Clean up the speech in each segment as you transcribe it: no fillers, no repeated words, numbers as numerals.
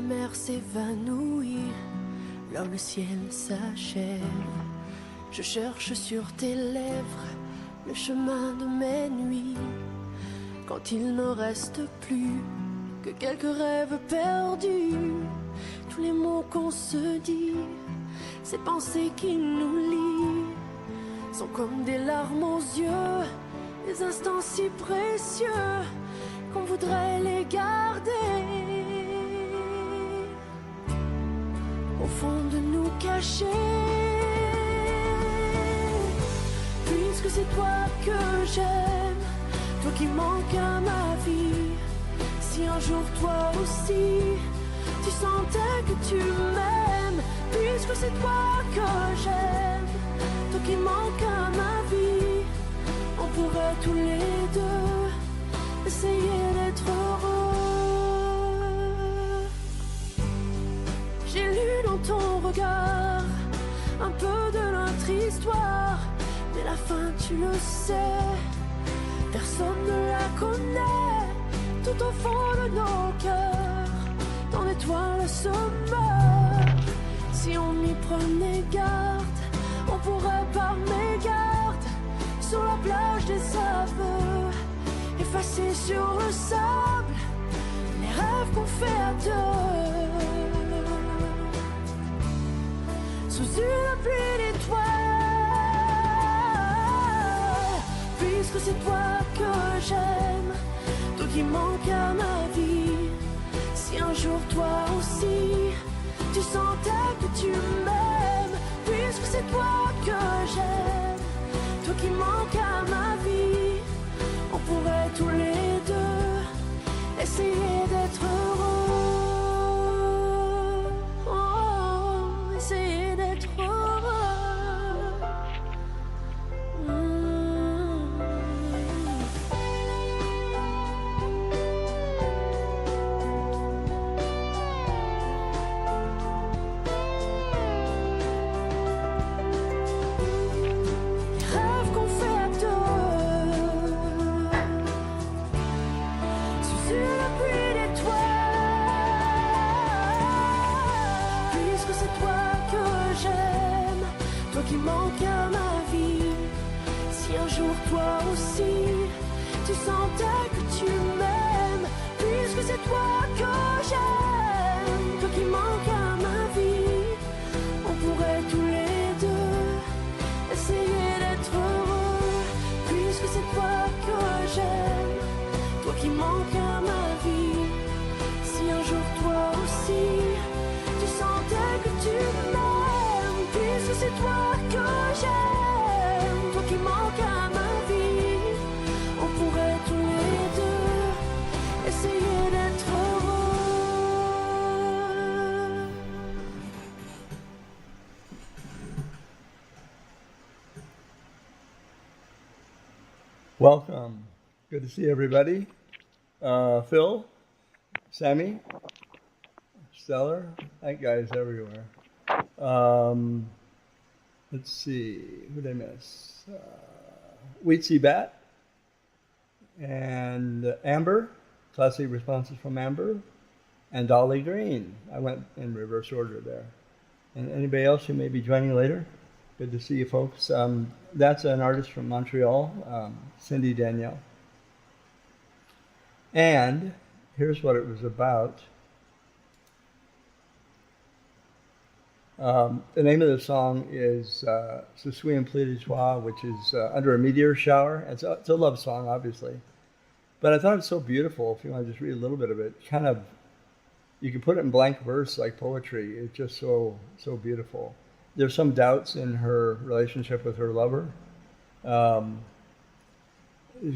mer s'évanouit, alors le ciel s'achève. Je cherche sur tes lèvres le chemin de mes nuits, quand il n'en reste plus que quelques rêves perdus. Tous les mots qu'on se dit, ces pensées qui nous lient, sont comme des larmes aux yeux, des instants si précieux qu'on voudrait les garder au fond de nous cachés. Puisque c'est toi que j'aime, toi qui manques à ma vie, si un jour toi aussi tu sentais que tu m'aimes, puisque c'est toi que j'aime, toi qui manques à ma vie, on pourrait tous les deux essayer d'être heureux. J'ai lu dans ton regard un peu de notre histoire, mais la fin tu le sais, personne ne la connaît. Tout au fond de nos cœurs, ton étoile se meurt. Si on y prenait garde, on pourrait par mégarde, sur la plage des aveux, effacer sur le sable les rêves qu'on fait à deux, sous une pluie d'étoiles. Puisque c'est toi que j'aime, toi qui manques à ma vie, si un jour toi aussi tu sentais que tu m'aimes, puisque c'est toi que j'aime, toi qui manques à ma vie, on pourrait tous les deux essayer d'être heureux. Oh, essayer d'être heureux. Qui manque à ma vie, si un jour toi aussi tu sentais que tu m'aimes, puisque c'est toi que j'aime, toi qui manque à ma vie, on pourrait tous les deux essayer d'être heureux, puisque c'est toi que j'aime, toi qui manque à ma vie, si un jour toi aussi tu sentais que tu m'aimes, puisque c'est toi que j'aime, toi qui manques à ma vie, on pourrait tous les deux essayer d'être heureux. Welcome. Good to see everybody. Phil, Sammy, Stellar, that guy's everywhere. Let's see, who did I miss? Weetsy Bat and Amber, classic responses from Amber, and Dolly Green. I went in reverse order there. And anybody else who may be joining later? Good to see you folks. That's an artist from Montreal, Cindy Danielle. And here's what it was about. The name of the song is Je suis un pli de joie, which is under a meteor shower. It's a love song, obviously. But I thought it was so beautiful. If you want to just read a little bit of it, kind of, you can put it in blank verse like poetry. It's just so beautiful. There's some doubts in her relationship with her lover.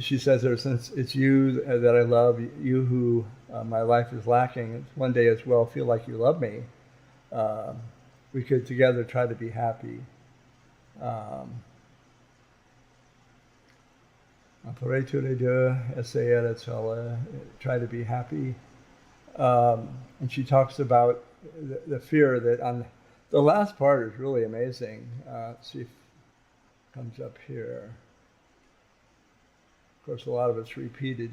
She says there, since it's you that I love, you who my life is lacking, one day as well feel like you love me. We could together try to be happy. On pourrait tous les deux essayer d'être try to be happy. And she talks about the fear that on the last part is really amazing. Let's see if it comes up here. Of course, a lot of it's repeated.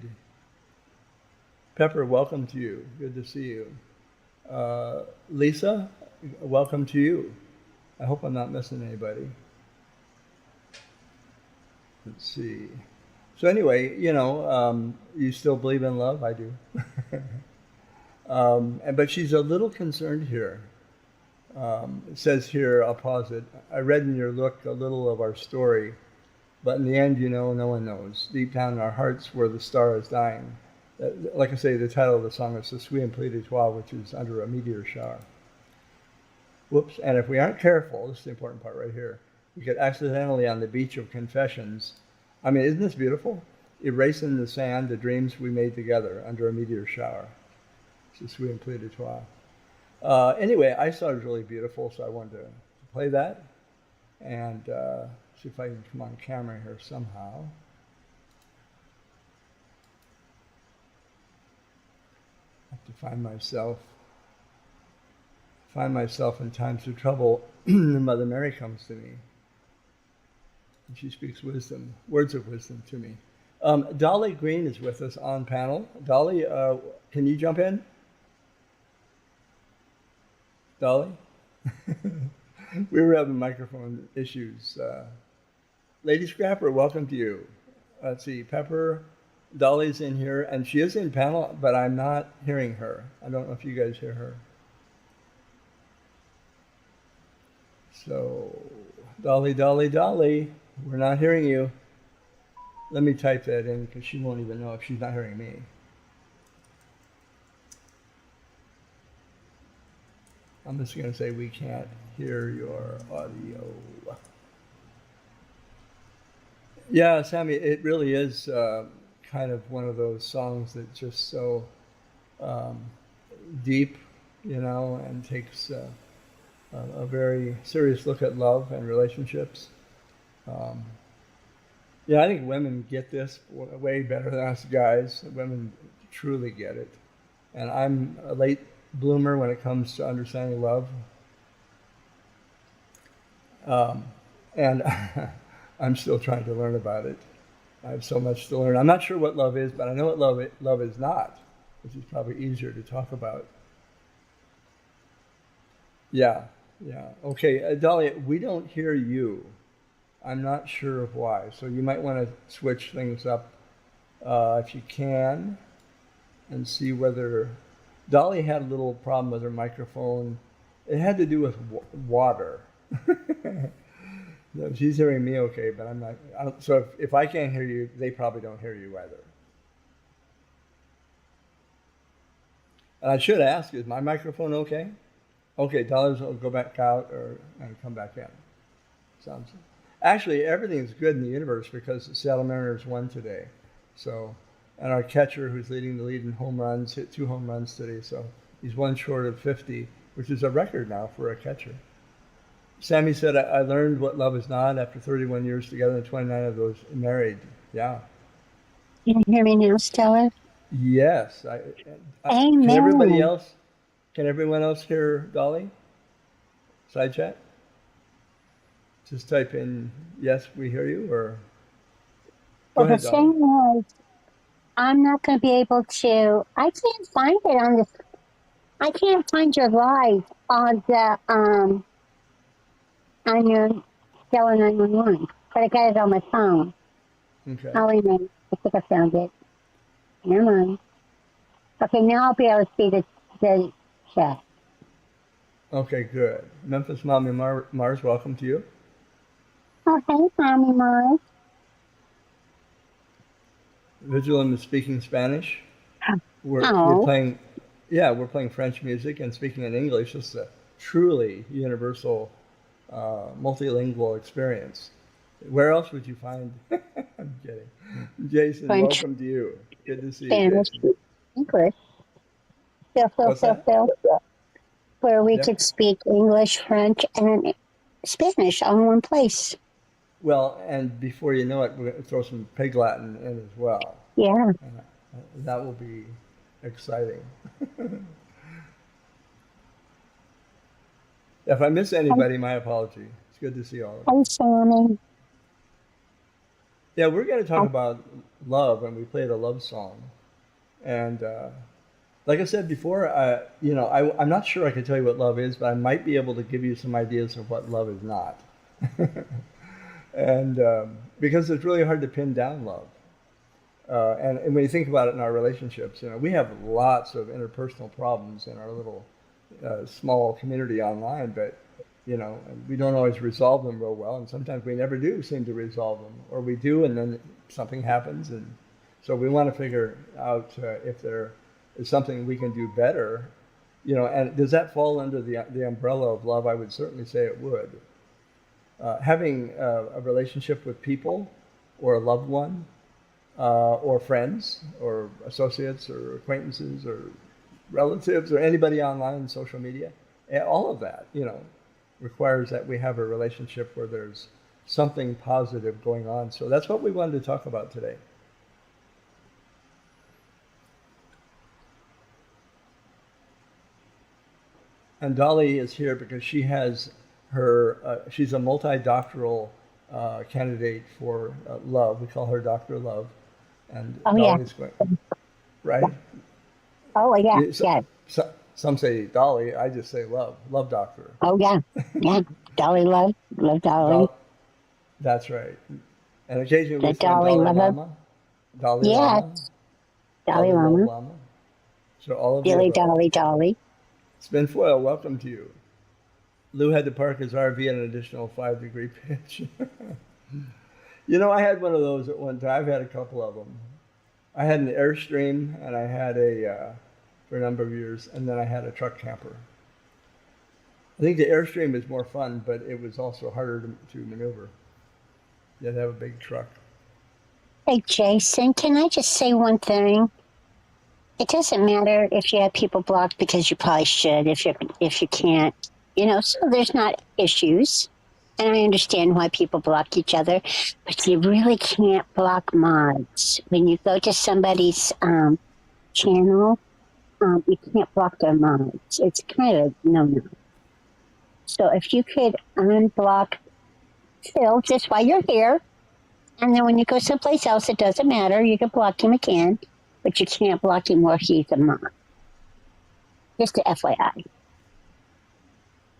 Pepper, welcome to you. Good to see you. Lisa, welcome to you. I hope I'm not missing anybody. Let's see. So anyway, you still believe in love? I do. But she's a little concerned here. It says here, I'll pause it. I read in your look a little of our story, but in the end, no one knows. Deep down in our hearts, where the star is dying. Like I say, the title of the song is "Ce Souffle Empli d'Etoiles," which is under a meteor shower. Whoops! And if we aren't careful, this is the important part right here. We could accidentally, on the beach of confessions. I mean, isn't this beautiful? Erase in the sand the dreams we made together under a meteor shower. Ce Souffle Empli d'Etoiles. Anyway, I thought it was really beautiful, so I wanted to play that and see if I can come on camera here somehow. I have to find myself in times of trouble. Mother Mary comes to me, and she speaks wisdom, words of wisdom to me. Dolly Green is with us on panel. Dolly, can you jump in? Dolly? We were having microphone issues. Lady Scrapper, welcome to you. Let's see, Pepper, Dolly's in here, and she is in panel, but I'm not hearing her. I don't know if you guys hear her. So, Dolly, we're not hearing you. Let me type that in because she won't even know if she's not hearing me. I'm just going to say we can't hear your audio. Yeah, Sammy, it really is kind of one of those songs that's just so deep, and takes a very serious look at love and relationships. I think women get this way better than us guys. Women truly get it. And I'm a late bloomer when it comes to understanding love. And I'm still trying to learn about it. I have so much to learn. I'm not sure what love is, but I know what love is not, which is probably easier to talk about. Yeah. Okay, Dolly, we don't hear you. I'm not sure of why. So you might want to switch things up if you can and see whether... Dolly had a little problem with her microphone. It had to do with water. She's hearing me okay, but I'm not. So if I can't hear you, they probably don't hear you either. And I should ask, is my microphone okay? Okay, Dolly's will go back out and come back in. Sounds. Actually, everything's good in the universe because the Seattle Mariners won today. So, and our catcher, who's leading the lead in home runs, hit 2 home runs today. So he's 1 short of 50, which is a record now for a catcher. Sammy said, I learned what love is not after 31 years together and 29 of those married. Yeah. Can you hear me now, Stella? Yes. Amen. Can everyone else hear Dolly? Side chat? Just type in, yes, we hear you, or... Go ahead, the Dolly. thing was, I'm not going to be able to, I can't find it on this, I can't find your live on the, on your Stella 911, but I got it on my phone. Okay. Oh, wait a minute. I think I found it. Never mind. Okay, now I'll be able to see the chat. Okay, good. Memphis Mommy Mars, welcome to you. Oh, hey, Mommy Mars. Vigilant is speaking Spanish. We're playing French music and speaking in English. It's a truly universal, multilingual experience. Where else would you find? I'm kidding. Jason, French. Welcome to you. Good to see Spanish. you, Jason. English. Phil. Where we could speak English, French, and Spanish all in one place. Well, and before you know it, we're going to throw some Pig Latin in as well. Yeah. And that will be exciting. If I miss anybody, my apology. It's good to see all of you. Hey, Sammy. Yeah, we're going to talk about love, and we played a love song. And like I said before, I'm not sure I can tell you what love is, but I might be able to give you some ideas of what love is not. And because it's really hard to pin down love. And when you think about it in our relationships, we have lots of interpersonal problems in our little small community online, but we don't always resolve them real well, and sometimes we never do seem to resolve them, or we do, and then something happens, and so we want to figure out if there is something we can do better, and does that fall under the umbrella of love? I would certainly say it would. Having a relationship with people, or a loved one, or friends, or associates, or acquaintances, or relatives, or anybody online, social media, all of that, requires that we have a relationship where there's something positive going on. So that's what we wanted to talk about today. And Dolly is here because she has she's a multi-doctoral candidate for love. We call her Dr. Love. And Oh, Dolly's going, right? Oh, yeah. Yeah. Some say Dolly. I just say Love. Love Doctor. Oh, yeah. Yeah. Dolly Love. Love Dolly. That's right. And occasionally we say Dolly Lama. Dolly Lama. Dolly Lama. Lama. So all of Dilly you. Dolly Dolly. Spin Foil, welcome to you. Lou had to park his RV at an additional 5-degree pitch. I had one of those at one time. I've had a couple of them. I had an Airstream, and I had for a number of years, and then I had a truck camper. I think the Airstream was more fun, but it was also harder to maneuver. You had to have a big truck. Hey, Jason, can I just say one thing? It doesn't matter if you have people blocked, because you probably should if you can't. So there's not issues. And I understand why people block each other, but you really can't block mods. When you go to somebody's channel, you can't block their mods. It's kind of no. So if you could unblock Phil just while you're here, and then when you go someplace else, it doesn't matter. You can block him again, but you can't block him where he's a mod. Just a FYI.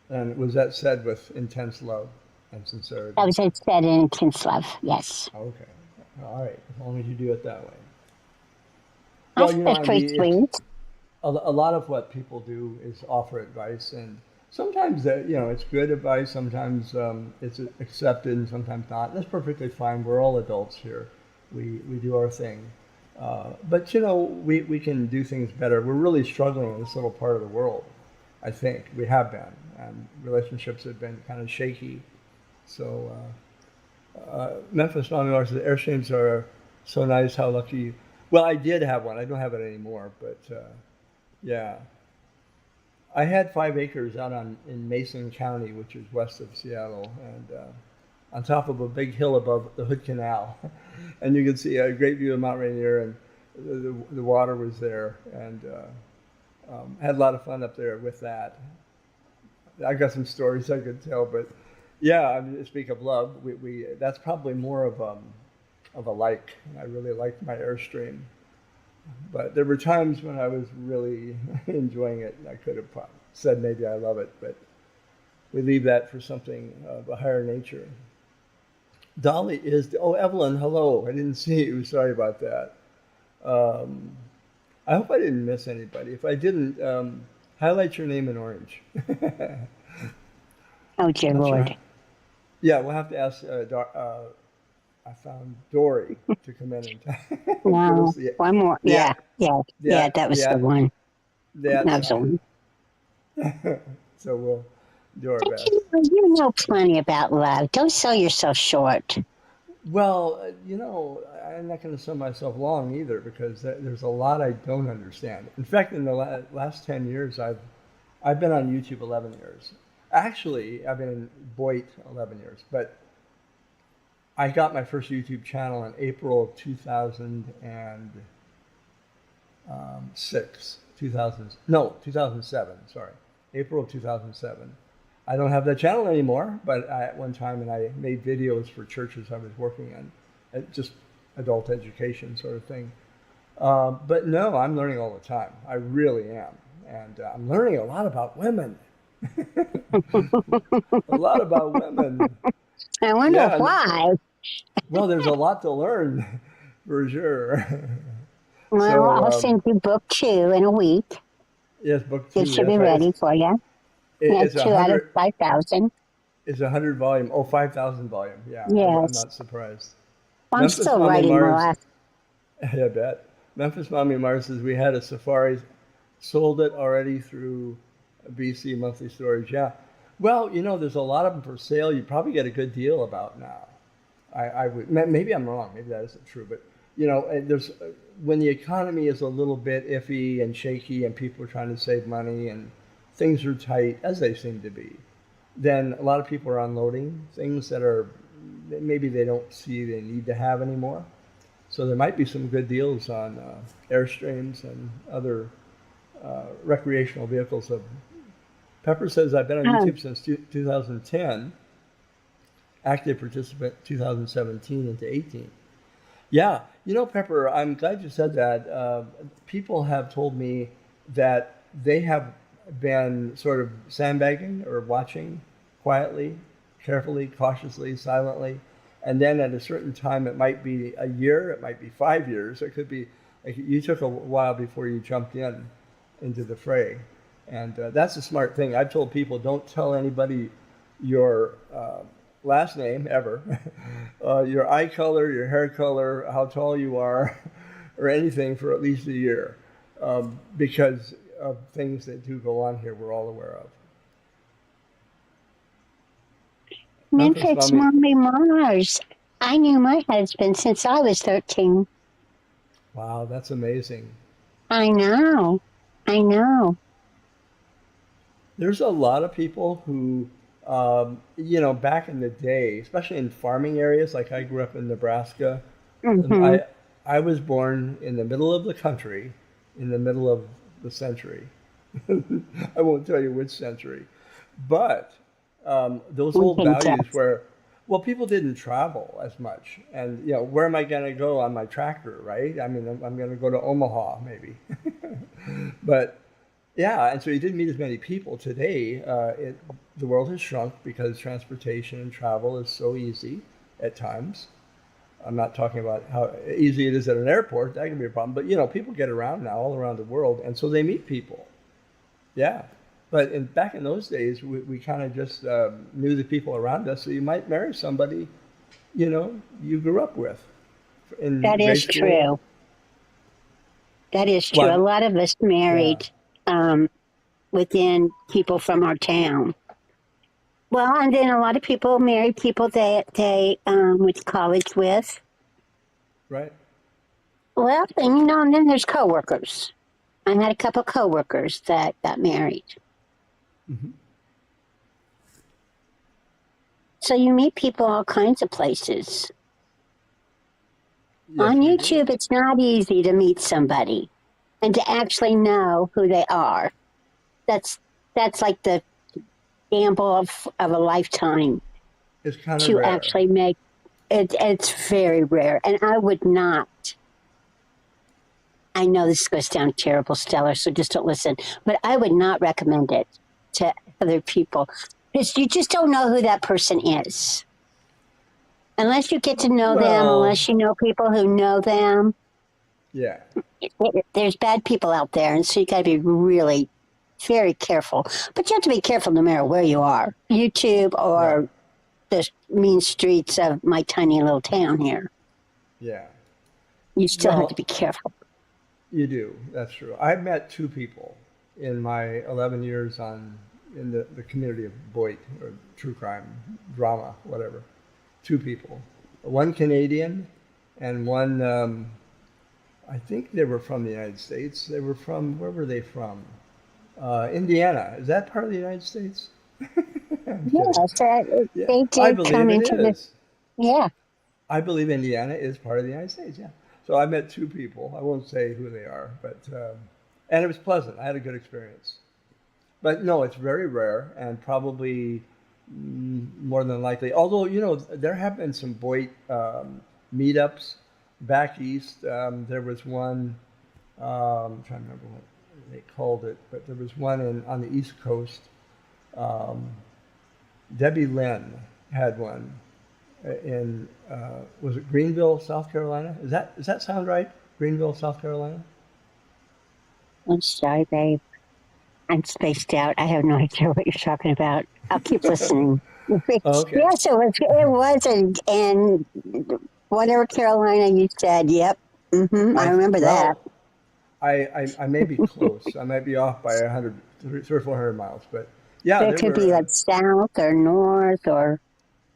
And was that said with intense love and sincerity? That was said in intense love, yes. Okay. All right. As long as you do it that way. That's pretty sweet. A lot of what people do is offer advice, and sometimes it's good advice, sometimes it's accepted, and sometimes not. That's perfectly fine. We're all adults here. We do our thing. But we can do things better. We're really struggling in this little part of the world. I think we have been, and relationships have been kind of shaky. So Memphis Mom says Airstreams are so nice. How lucky! Well, I did have one. I don't have it anymore, but yeah, I had 5 acres out in Mason County, which is west of Seattle, and on top of a big hill above the Hood Canal, and you could see a great view of Mount Rainier, and the water was there, and had a lot of fun up there with that. I got some stories I could tell, but yeah, I mean, speak of love, we that's probably more of a like. I really liked my Airstream, but there were times when I was really enjoying it, and I could have said maybe I love it, but we leave that for something of a higher nature. Dolly is, Evelyn, hello. I didn't see you. Sorry about that. I hope I didn't miss anybody. If I didn't, highlight your name in orange. Oh, dear Lord. Sure. Yeah, we'll have to ask, I found Dory to come in and No, one more. Yeah, that was the one. That was the one. So we'll do our best. You know plenty about love. Don't sell yourself short. Well, I'm not going to sell myself long either, because there's a lot I don't understand. In fact, in the last 10 years, I've been on YouTube 11 years. Actually, I've been in Boit 11 years, but I got my first YouTube channel in April of 2007, sorry. April of 2007. I don't have that channel anymore, but at one time, and I made videos for churches I was working in, just adult education sort of thing. But no, I'm learning all the time. I really am. And I'm learning a lot about women. A lot about women. I wonder Yeah. why. Well, there's a lot to learn for sure. Well, So, I'll send you book two in a week. yes, book It two. should be That's right. ready for you. Yeah, It's a two out of hundred. 5,000. It's 100 volume. Oh, 5,000 volume. Yeah, I'm Yes. not surprised. Well, I'm Memphis still Mommy writing the Mars. last. I bet. Memphis Mommy Mars says we had a safari, sold it already through BC Monthly Storage. Yeah. Well, there's a lot of them for sale. You probably get a good deal about now. I would, maybe I'm wrong. Maybe that isn't true, but there's when the economy is a little bit iffy and shaky, and people are trying to save money, and things are tight, as they seem to be. Then a lot of people are unloading things that maybe they don't see they need to have anymore. So there might be some good deals on Airstreams and other recreational vehicles. Pepper says, I've been on Oh, YouTube since 2010, active participant 2017 into 18. Yeah, Pepper, I'm glad you said that. People have told me that they have been sort of sandbagging or watching quietly, carefully, cautiously, silently. And then at a certain time, it might be a year, it might be 5 years, it could be like you took a while before you jumped into the fray. And that's a smart thing. I've told people don't tell anybody your last name ever, your eye color, your hair color, how tall you are, or anything for at least a year, because of things that do go on here we're all aware of. Memphis Memphis Mommy, Mommy Mars. I knew my husband since I was 13. wow, that's amazing. I know. I know. There's a lot of people who, back in the day, especially in farming areas, like I grew up in Nebraska. Hmm. I was born in the middle of the country, in the middle of the century. I won't tell you which century, but those We old can values guess. where, well, people didn't travel as much, and where am I going to go on my tractor, right? I mean, I'm going to go to Omaha maybe, but yeah, and so you didn't meet as many people. Today, the world has shrunk because transportation and travel is so easy at times. I'm not talking about how easy it is at an airport. That can be a problem. But people get around now all around the world, and so they meet people. Yeah. But back in those days, we kind of just knew the people around us. So you might marry somebody, you grew up with in That grade is school. true. That is true. A Well, lot of us yeah, married um, within people from our town. Well, and then a lot of people married people that they went to college with. right. Well, and then there's coworkers. I had a couple coworkers that got married. Hmm. So you meet people all kinds of places. On Yes, you do. YouTube, it's not easy to meet somebody and to actually know who they are. That's that's like the gamble of a lifetime It's kind of to rare. actually make it. It's very rare, and I would not. I know this goes down terrible, Stellar, so just don't listen. But I would not recommend it to other people because you just don't know who that person is unless you get to know them. Well, Unless you know people who know them. yeah. There's bad people out there, and so you got to be really very careful. But you have to be careful no matter where you are, YouTube Right. or the mean streets of my tiny little town here. Yeah. You still have to be Well, careful. you do. That's true. I've met two people in my 11 years in the community of Boyd or true crime, drama, whatever. Two people. One Canadian and one, I think they were from the United States. They were from, where were they from? Indiana. Is that part of the United States? I'm kidding. Yes, Yeah, they I did believe come it into the. is. Yeah, I believe Indiana is part of the United States. Yeah. So I met two people. I won't say who they are, but and it was pleasant. I had a good experience. But no, it's very rare and probably more than likely. Although there have been some Boyd meetups back east. There was one. I'm trying to remember what they called it, but there was one on the East Coast. Um, Debbie Lynn had one in was it Greenville, South Carolina? Does that sound right? Greenville, South Carolina. I'm sorry, babe. I'm spaced out. I have no idea what you're talking about. I'll keep listening. Okay. Yes, it was in whatever Carolina you said. Yep. I remember that. Well, I may be close. I might be off by 100, 300 or 400 miles, but yeah, It could be like south or north or.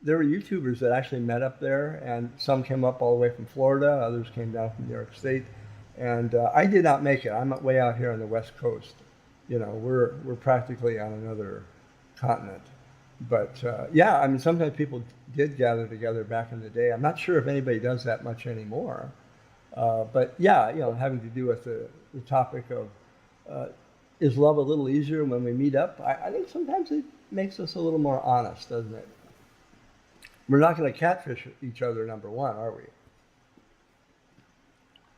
there were YouTubers that actually met up there, and some came up all the way from Florida, others came down from New York State, and I did not make it. I'm way out here on the West Coast. You know, we're practically on another continent. But yeah, I mean, sometimes people did gather together back in the day. I'm not sure if anybody does that much anymore. But yeah, you know, having to do with the topic of uh, is love a little easier when we meet up? I think sometimes it makes us a little more honest, doesn't it? We're not going to catfish each other, number one, are we?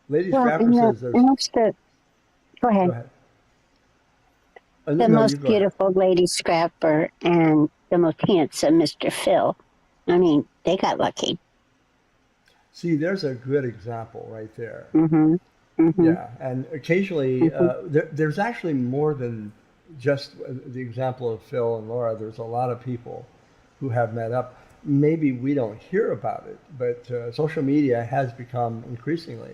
Lady Well, Scrapper says there's. go Go ahead. ahead. The No, you most go ahead. beautiful Lady Scrapper and the most handsome Mr. Phil. I mean, they got lucky. See, there's a good example right there. hmm hmm Yeah, and occasionally hmm there's actually more than just the example of Phil and Laura. There's a lot of people who have met up. Maybe we don't hear about it, but social media has become increasingly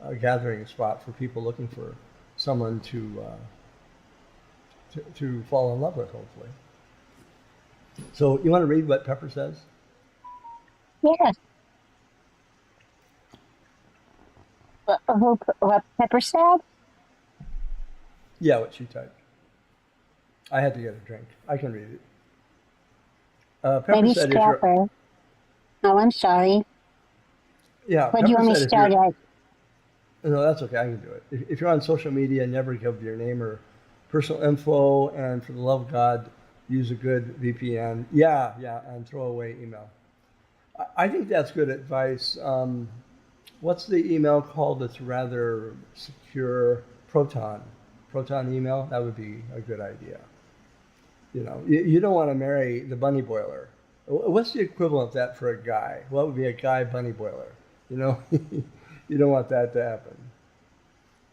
a gathering spot for people looking for someone to fall in love with, hopefully. So you want to read what Pepper says? Yes. What Pepper said? Yeah, what she typed. I had to get a drink. I can read it. Pepper Lady said, if you're, Scrapper. Oh, I'm sorry. yeah, What do you Pepper want me said, to if you're, start at? no, that's okay. I can do it. If you're on social media, never give your name or personal info, and for the love of God, use a good VPN. Yeah, yeah, and throw away email. I think that's good advice. What's the email called that's rather secure? Proton. Proton email? That would be a good idea. You know, you don't want to marry the bunny boiler. What's the equivalent of that for a guy? What would be a guy bunny boiler? You know, you don't want that to happen.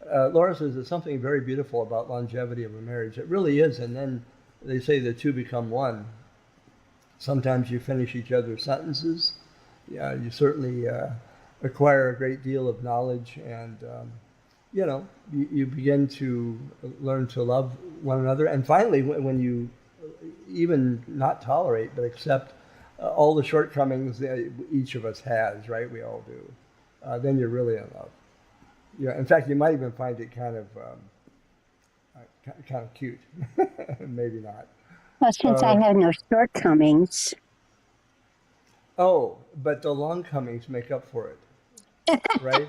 Laura says there's something very beautiful about longevity of a marriage. It really is. And then they say the two become one. Sometimes you finish each other's sentences. Yeah, you certainly acquire a great deal of knowledge, and you know, you begin to learn to love one another. And finally, when you even not tolerate but accept all the shortcomings that each of us has, right? We all do. Then you're really in love. Yeah. In fact, you might even find it kind of cute. Maybe not. Well, since I Uh, have no shortcomings, oh, but the longcomings make up for it, right?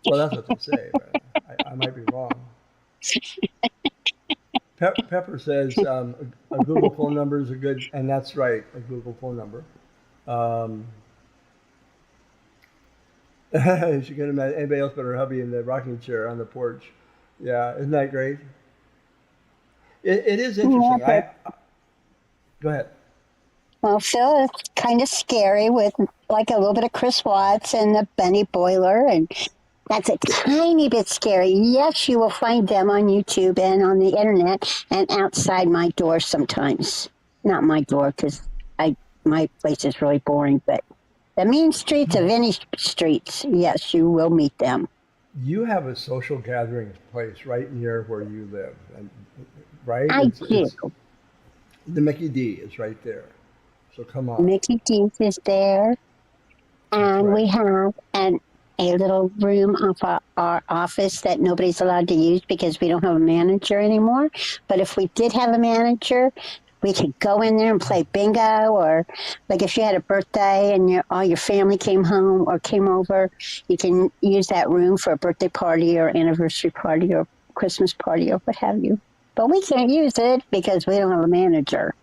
Well, that's what they say, but I might be wrong. Pepper says a Google phone number is a good, and that's right, a Google phone number. Um, she couldn't imagine anybody else but her hubby in the rocking chair on the porch. Yeah, isn't that great? It is interesting. never. Go ahead. Well, Phil is kind of scary with like a little bit of Chris Watts and the Benny Boiler, and that's a tiny bit scary. Yes, you will find them on YouTube and on the internet and outside my door sometimes. Not my door because my place is really boring, but the mean streets of any streets, yes, you will meet them. You have a social gathering place right near where you live, and right? I do. It's the Mickey D is right there. So come on. Mickey D's is there, That's and right. we have a little room of our office that nobody's allowed to use because we don't have a manager anymore. But if we did have a manager, we could go in there and play bingo, or like if you had a birthday and all your family came home or came over, you can use that room for a birthday party or anniversary party or Christmas party or what have you. But we can't use it because we don't have a manager.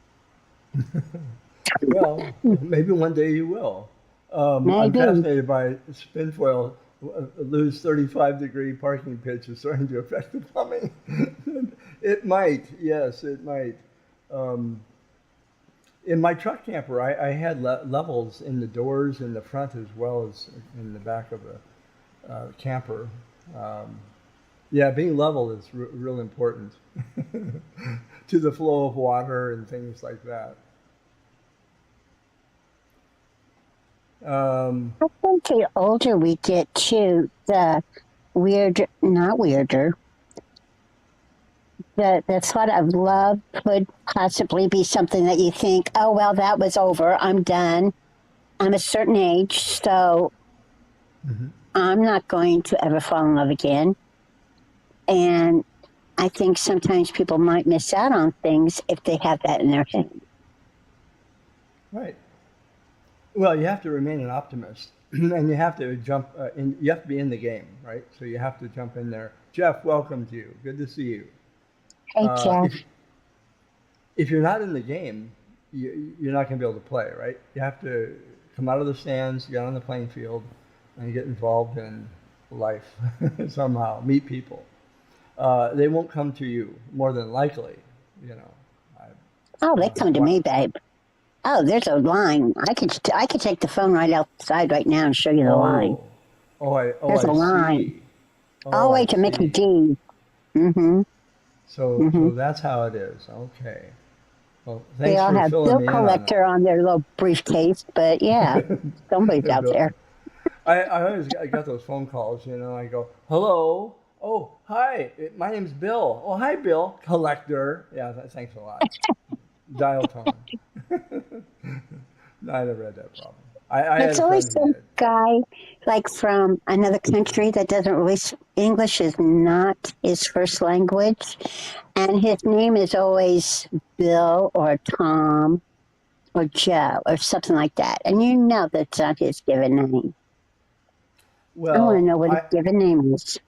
Well, maybe one day you will. I'm Maybe. fascinated by Spinfoil. lose 35-degree parking pitch is starting to affect the plumbing. It might, yes, it might. Um, in my truck camper, I had levels in the doors in the front as well as in the back of the camper. Um, yeah, being level is real important to the flow of water and things like that. I think the older we get too, the weirder, not weirder, the thought of love could possibly be something that you think, oh, well, that was over. I'm done. I'm a certain age, so Mhm. I'm not going to ever fall in love again. And I think sometimes people might miss out on things if they have that in their head. Right. Well, you have to remain an optimist, and you have to jump in. You have to be in the game, right? So you have to jump in there. Jeff, welcome to you. Good to see you. Hey, Jeff. If you're not in the game, you're not going to be able to play, right? You have to come out of the stands, get on the playing field, and get involved in life somehow. Meet people. They won't come to you more than likely. You know. Oh, they come to What? me, babe. Oh, there's a line. I could take the phone right outside right now and show you the line. There's I a line see. all the Oh, way I to Mickey see. D. Mm-hmm. So that's how it is. Okay. Well, They thanks all for have filling bill me in on collector on their little briefcase, but yeah, that. somebody's out Bill, there. I always got those phone calls, you know. I go, hello. Oh, hi. My name's Bill. Oh, hi, Bill. Collector. Yeah, thanks a lot. Dial tone. No, I never had that problem. I had It's a always friend who some did. guy like from another country that doesn't really English is not his first language, and his name is always Bill or Tom or Joe or something like that, and you know that's not his given name. I want to Well, know what his given name is.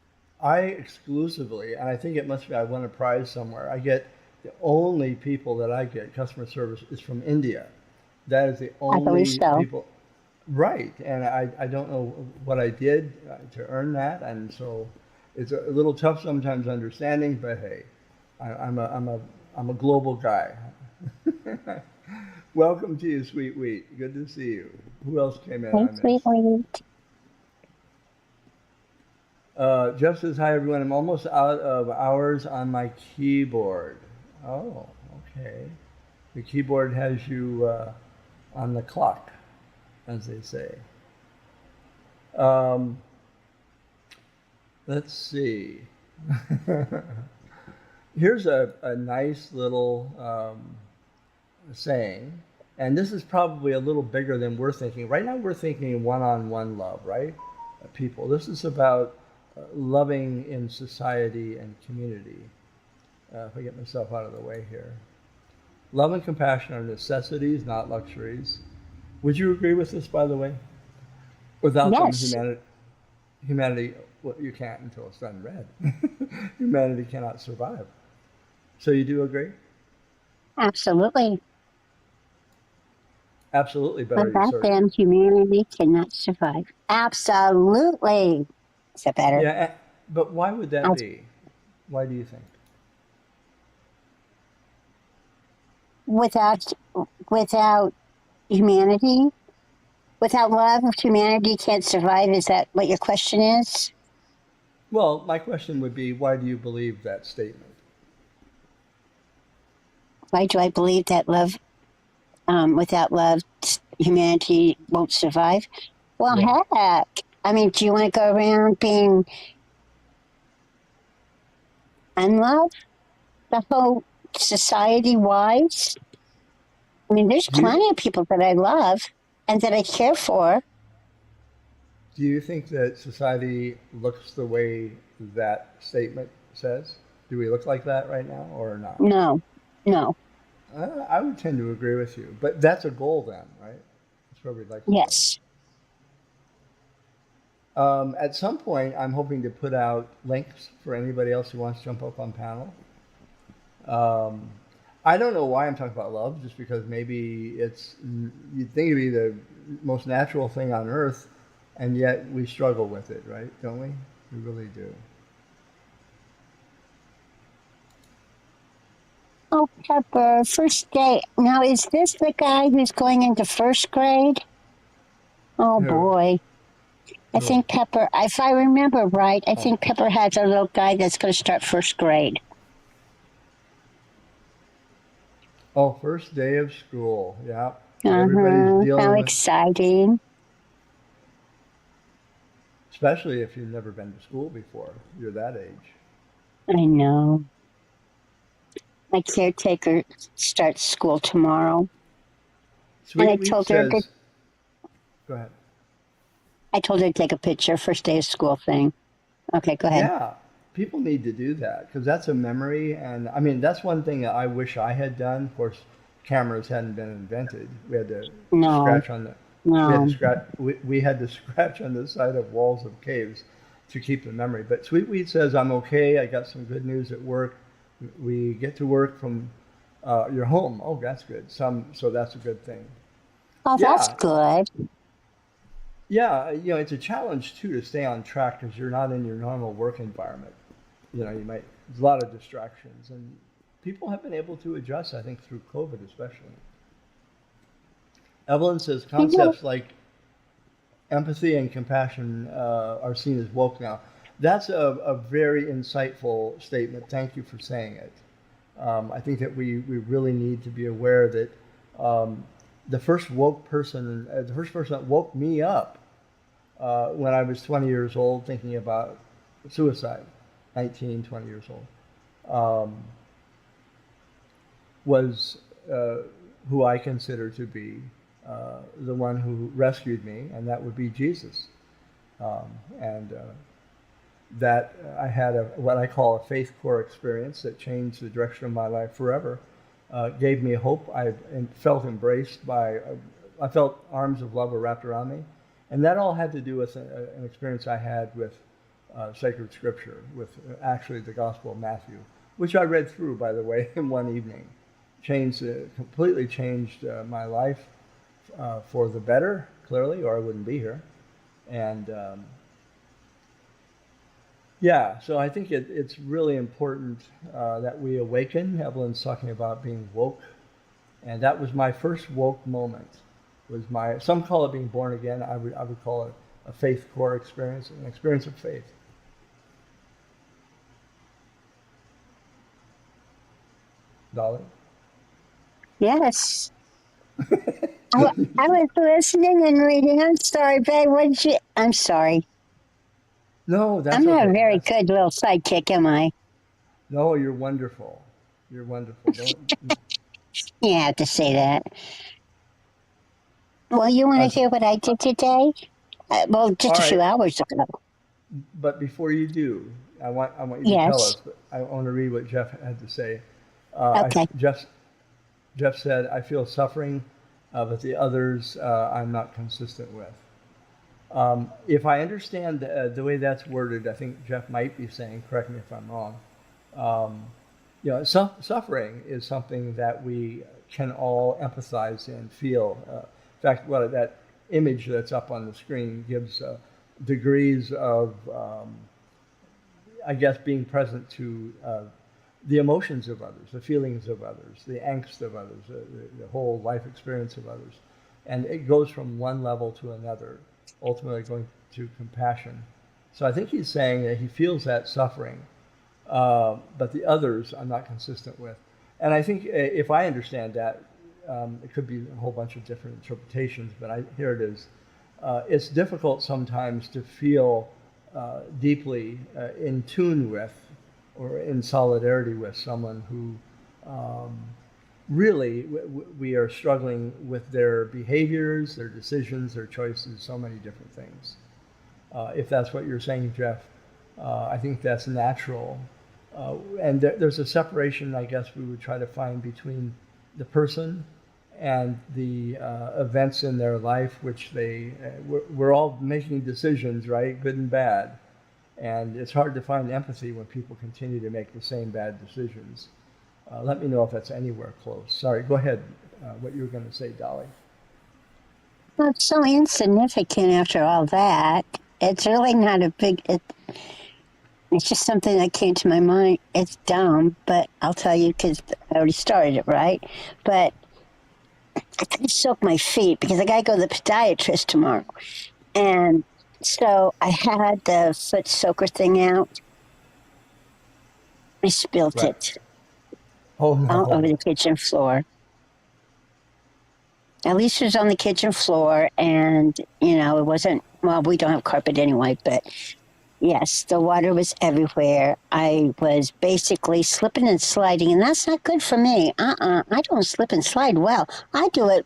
I exclusively, and I think it must be I won a prize somewhere. I get the only people that I get customer service is from India. That is the I believe only so. people. Right, and I don't know what I did to earn that, and so it's a little tough sometimes understanding. But hey, I'm a global guy. Welcome to you, Sweet Wheat. Good to see you. Who else came in I Hey, sweet missed? wheat. Jeff says hi everyone. I'm almost out of hours on my keyboard. Oh, okay. The keyboard has you on the clock, as they say. Um, let's see. Here's a nice little saying, and this is probably a little bigger than we're thinking. Right now, we're thinking one-on-one love, right? People. This is about loving in society and community. If I get myself out of the way here. Love and compassion are necessities, not luxuries. Would you agree with this, by the way? Without them, Yes, humanity, well, you can't until it's done red. Humanity cannot survive. So you do agree? absolutely. Absolutely, better you, Without sir. them, humanity cannot survive. Absolutely. Is that better? Yeah, but why would that I- be? Why do you think? Without without humanity, without love, humanity can't survive. Is that what your question is? Well, my question would be, why do you believe that statement? Why do I believe that love, without love, humanity won't survive? Well, Yeah. heck. I mean, do you want to go around being unloved the whole society wise? I mean, there's Do you plenty of people that I love and that I care for. do you think that society looks the way that statement says? Do we look like that right now or not? No, no, I would tend to agree with you, but that's a goal then, right? That's where we'd like to go. yes, At some point, I'm hoping to put out links for anybody else who wants to jump up on panel. Um, I don't know why I'm talking about love, just because maybe you'd think it'd be the most natural thing on earth and yet we struggle with it, right? Don't we? We really do. Oh, Pepper, first day. Now, is this the guy who's going into first grade? Oh Who? boy. I Who? think Pepper, if I remember right, I Oh, think Pepper has a little guy that's going to start first grade. oh, first day of school. Yeah. Everybody's Uh-huh. How dealing with, exciting. especially if you've never been to school before. You're that age. I know. My caretaker starts school tomorrow. And Sweet Wheat says, go ahead. I told her to take a picture, first day of school thing. Okay, go ahead. Yeah, people need to do that because that's a memory. And I mean, that's one thing that I wish I had done. Of course, cameras hadn't been invented. We had to No, scratch on the, no. we had to scratch on the side of walls of caves to keep the memory. But Sweet Wheat says, I'm okay. I got some good news at work. We get to work from your home. Oh, that's good. So that's a good thing. Oh, that's Yeah, good. yeah. It's a challenge too to stay on track because you're not in your normal work environment. There's a lot of distractions, and people have been able to adjust, I think, through COVID especially. Evelyn says You know, concepts like empathy and compassion are seen as woke now. That's a very insightful statement. Thank you for saying it. I think that we really need to be aware that um, the first person that woke me up when I was 20 years old thinking about suicide, 19, 20 years old, was who I consider to be the one who rescued me, and that would be Jesus. And that I had what I call a faith core experience that changed the direction of my life forever. Gave me hope. I felt embraced by, I felt arms of love were wrapped around me. And that all had to do with an experience I had with sacred scripture, with actually the Gospel of Matthew, which I read through, by the way, in one evening. Completely changed my life for the better, clearly, or I wouldn't be here. And yeah, so I think it's really important that we awaken. Evelyn's talking about being woke, and that was my first woke moment. Some call it being born again. I would call it a faith core experience, an experience of faith. Dolly. yes. I was listening and reading. I'm sorry, babe. I'm sorry. No, I'm that's not a okay. very good little sidekick, am I? No, you're wonderful. You're wonderful. Don't. You have to say that. Well, you want to Us, hear what I did today? Well, just all a few right, hours ago. but before you do, I want you to tell Yes. us. But I want to read what Jeff had to say. Okay. Jeff said, "I feel suffering, but the others I'm not consistent with." If I understand the way that's worded, I think Jeff might be saying, correct me if I'm wrong, um, suffering is something that we can all empathize and feel. In fact, that image that's up on the screen gives degrees of, I guess, being present to the emotions of others, the feelings of others, the angst of others, the whole life experience of others. And it goes from one level to another, ultimately going to compassion. So I think he's saying that he feels that suffering, but the others I'm not consistent with. And I think if I understand that, it could be a whole bunch of different interpretations, but here it is. It's difficult sometimes to feel deeply in tune with or in solidarity with someone who really we are struggling with their behaviors, their decisions, their choices, so many different things. If that's what you're saying, Jeff, I think that's natural. And there's a separation, I guess, we would try to find between the person and the events in their life, which we're all making decisions, right? Good and bad. And it's hard to find empathy when people continue to make the same bad decisions. Let me know if that's anywhere close. Sorry, go ahead. What you were going to say, Dolly. Well, it's so insignificant after all that. It's really not a big. It's just something that came to my mind. It's dumb, but I'll tell you because I already started it, right? But I couldn't soak my feet because I got to go to the podiatrist tomorrow. And so I had the foot soaker thing out. I spilled Right. it Oh all over no. the kitchen floor. At least it was on the kitchen floor, and it wasn't. Well, we don't have carpet anyway, but yes, the water was everywhere. I was basically slipping and sliding, and that's not good for me. I don't slip and slide well. I do it,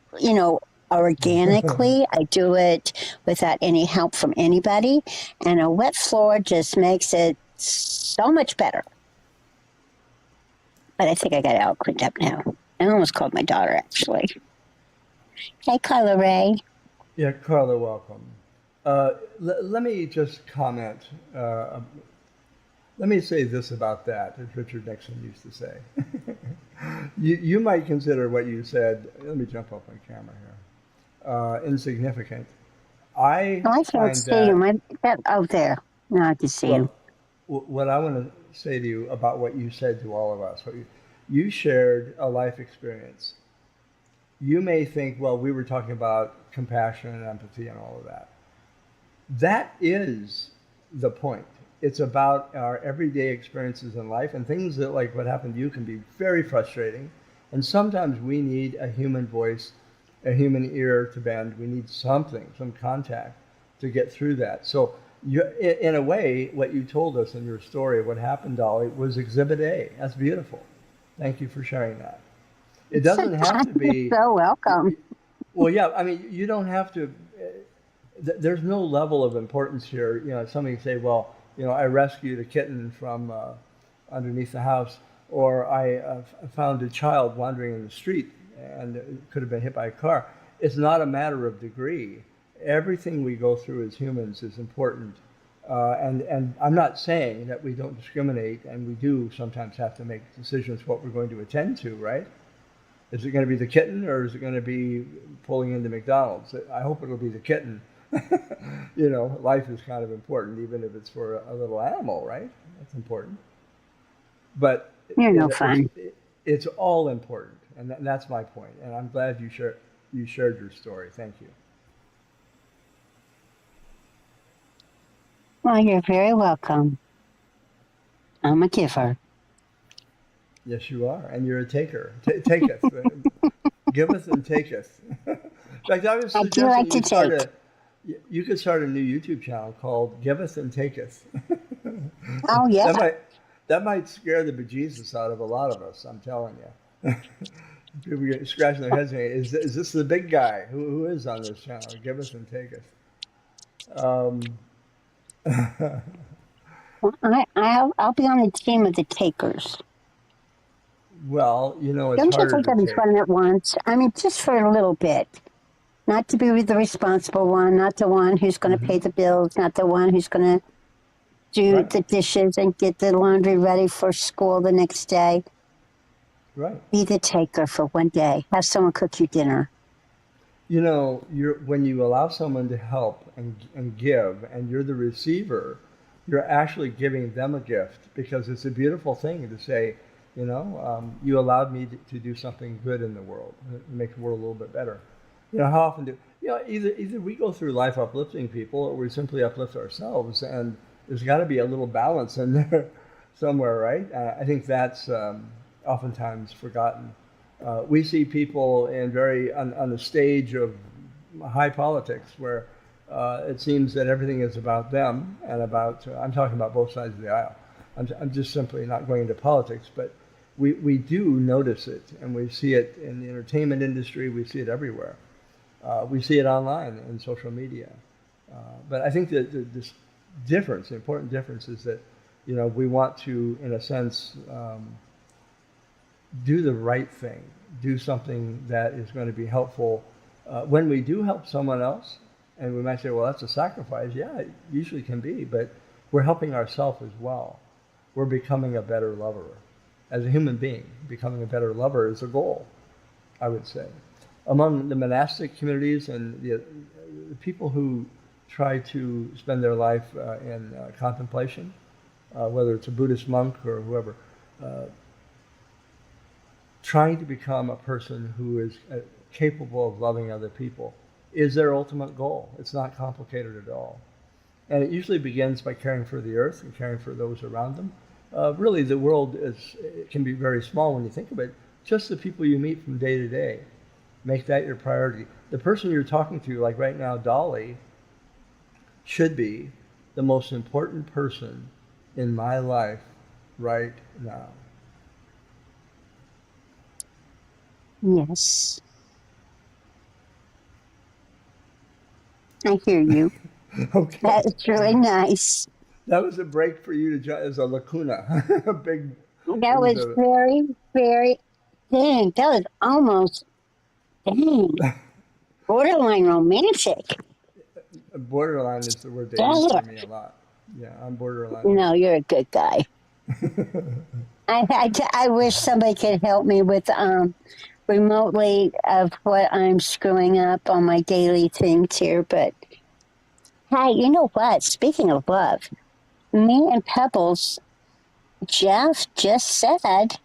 organically. I do it without any help from anybody, and a wet floor just makes it so much better. But I think I got it all cleaned up now. I almost called my daughter, actually. Hey, Carla Ray. Yeah, Carla, welcome. Let me just comment. Let me say this about that, as Richard Nixon used to say. You might consider what you said, let me jump off my camera here, insignificant. I Oh, I can't find see you. that, There. Now I can see you. well, what I want to say to you about what you said to all of us, you shared a life experience. You may think, well, we were talking about compassion and empathy and all of that. That is the point. It's about our everyday experiences in life, and things that, like what happened to you, can be very frustrating. And sometimes we need a human voice, a human ear to bend. We need something, some contact to get through that. So, in a way, what you told us in your story of what happened, Dolly, was Exhibit A. That's beautiful. Thank you for sharing that. It doesn't have to You're be, so welcome. well, yeah, I mean, you don't have to, there's no level of importance here. Somebody can say, well, I rescued a kitten from underneath the house, or I found a child wandering in the street and it could have been hit by a car. It's not a matter of degree. Everything we go through as humans is important. And I'm not saying that we don't discriminate, and we do sometimes have to make decisions what we're going to attend to, right? Is it going to be the kitten, or is it going to be pulling into McDonald's? I hope it'll be the kitten. Life is kind of important, even if it's for a little animal, right? That's important. But You're no fun. it's all important, and that's my point. And I'm glad you shared your story. Thank you. Well, you're very welcome. I'm a giver. Yes, you are, and you're a taker. Taketh, giveth and taketh. In fact, I was I do like suggesting to take. you could start a new YouTube channel called Giveth and Taketh. Oh, yeah. That might scare the bejesus out of a lot of us. I'm telling you. People get scratching their heads saying, "Is this the big guy who is on this channel? Giveth and taketh." Um, Well, I'll be on the team of the takers. well, it's Don't you harder think to that'd be take. fun at once? I mean, just for a little bit. Not to be the responsible one, not the one who's going to Hmm. pay the bills, not the one who's going to do Right, the dishes and get the laundry ready for school the next day. right. Be the taker for one day. Have someone cook you dinner. When you allow someone to help and give, and you're the receiver, you're actually giving them a gift, because it's a beautiful thing to say, you allowed me to do something good in the world, make the world a little bit better. How often either we go through life uplifting people, or we simply uplift ourselves, and there's got to be a little balance in there somewhere, right? I think that's oftentimes forgotten. We see people on the stage of high politics, where it seems that everything is about them and about. I'm talking about both sides of the aisle. I'm just simply not going into politics, but we do notice it, and we see it in the entertainment industry. We see it everywhere. We see it online in social media. But I think that this difference, the important difference, is that we want to, in a sense, do the right thing, do something that is going to be helpful. When we do help someone else, and we might say, well, that's a sacrifice. Yeah, it usually can be, but we're helping ourselves as well. We're becoming a better lover. As a human being, becoming a better lover is a goal, I would say. among the monastic communities and the people who try to spend their life in contemplation, whether it's a Buddhist monk or whoever, uh, trying to become a person who is capable of loving other people is their ultimate goal. It's not complicated at all. And it usually begins by caring for the earth and caring for those around them. Really, the world it can be very small when you think of it. Just the people you meet from day to day. Make that your priority. The person you're talking to, like right now, Dolly, should be the most important person in my life right now. Yes, I hear you. Okay. That's really nice. That was a break for you to join as a lacuna. A big, it That was was very, very, dang, that was almost, dang, borderline romantic. borderline is the word they use Yeah. for me a lot. Yeah, I'm borderline. No, you're a good guy. I wish somebody could help me with remotely of what I'm screwing up on my daily things here. But hey, you know what? Speaking of love, me and Pebbles, Jeff just said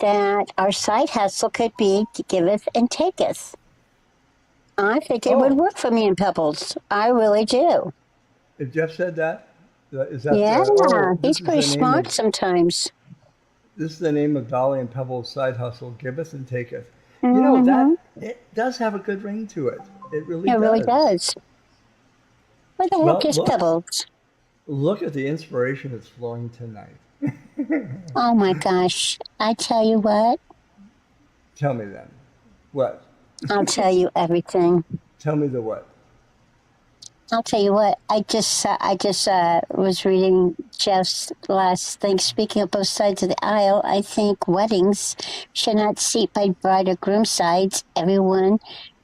that our side hustle could be to giveth and taketh. I think it would Oh, work for me and Pebbles. I really do. if Jeff said that, is that Yeah, the? Oh, he's pretty smart sometimes. this is the name of Dolly and Pebble's side hustle, giveth and taketh. You know Mm-hmm. that it does have a good ring to it. It really It really does. does. Where the heck Well, is Pebbles? look at the inspiration that's flowing tonight. Oh my gosh. I tell you what, Tell me then, what? I'll tell you everything. Tell me the what? I'll tell you what. I just was reading Jeff's last thing. Speaking of both sides of the aisle, I think weddings should not seat by bride or groom sides. Everyone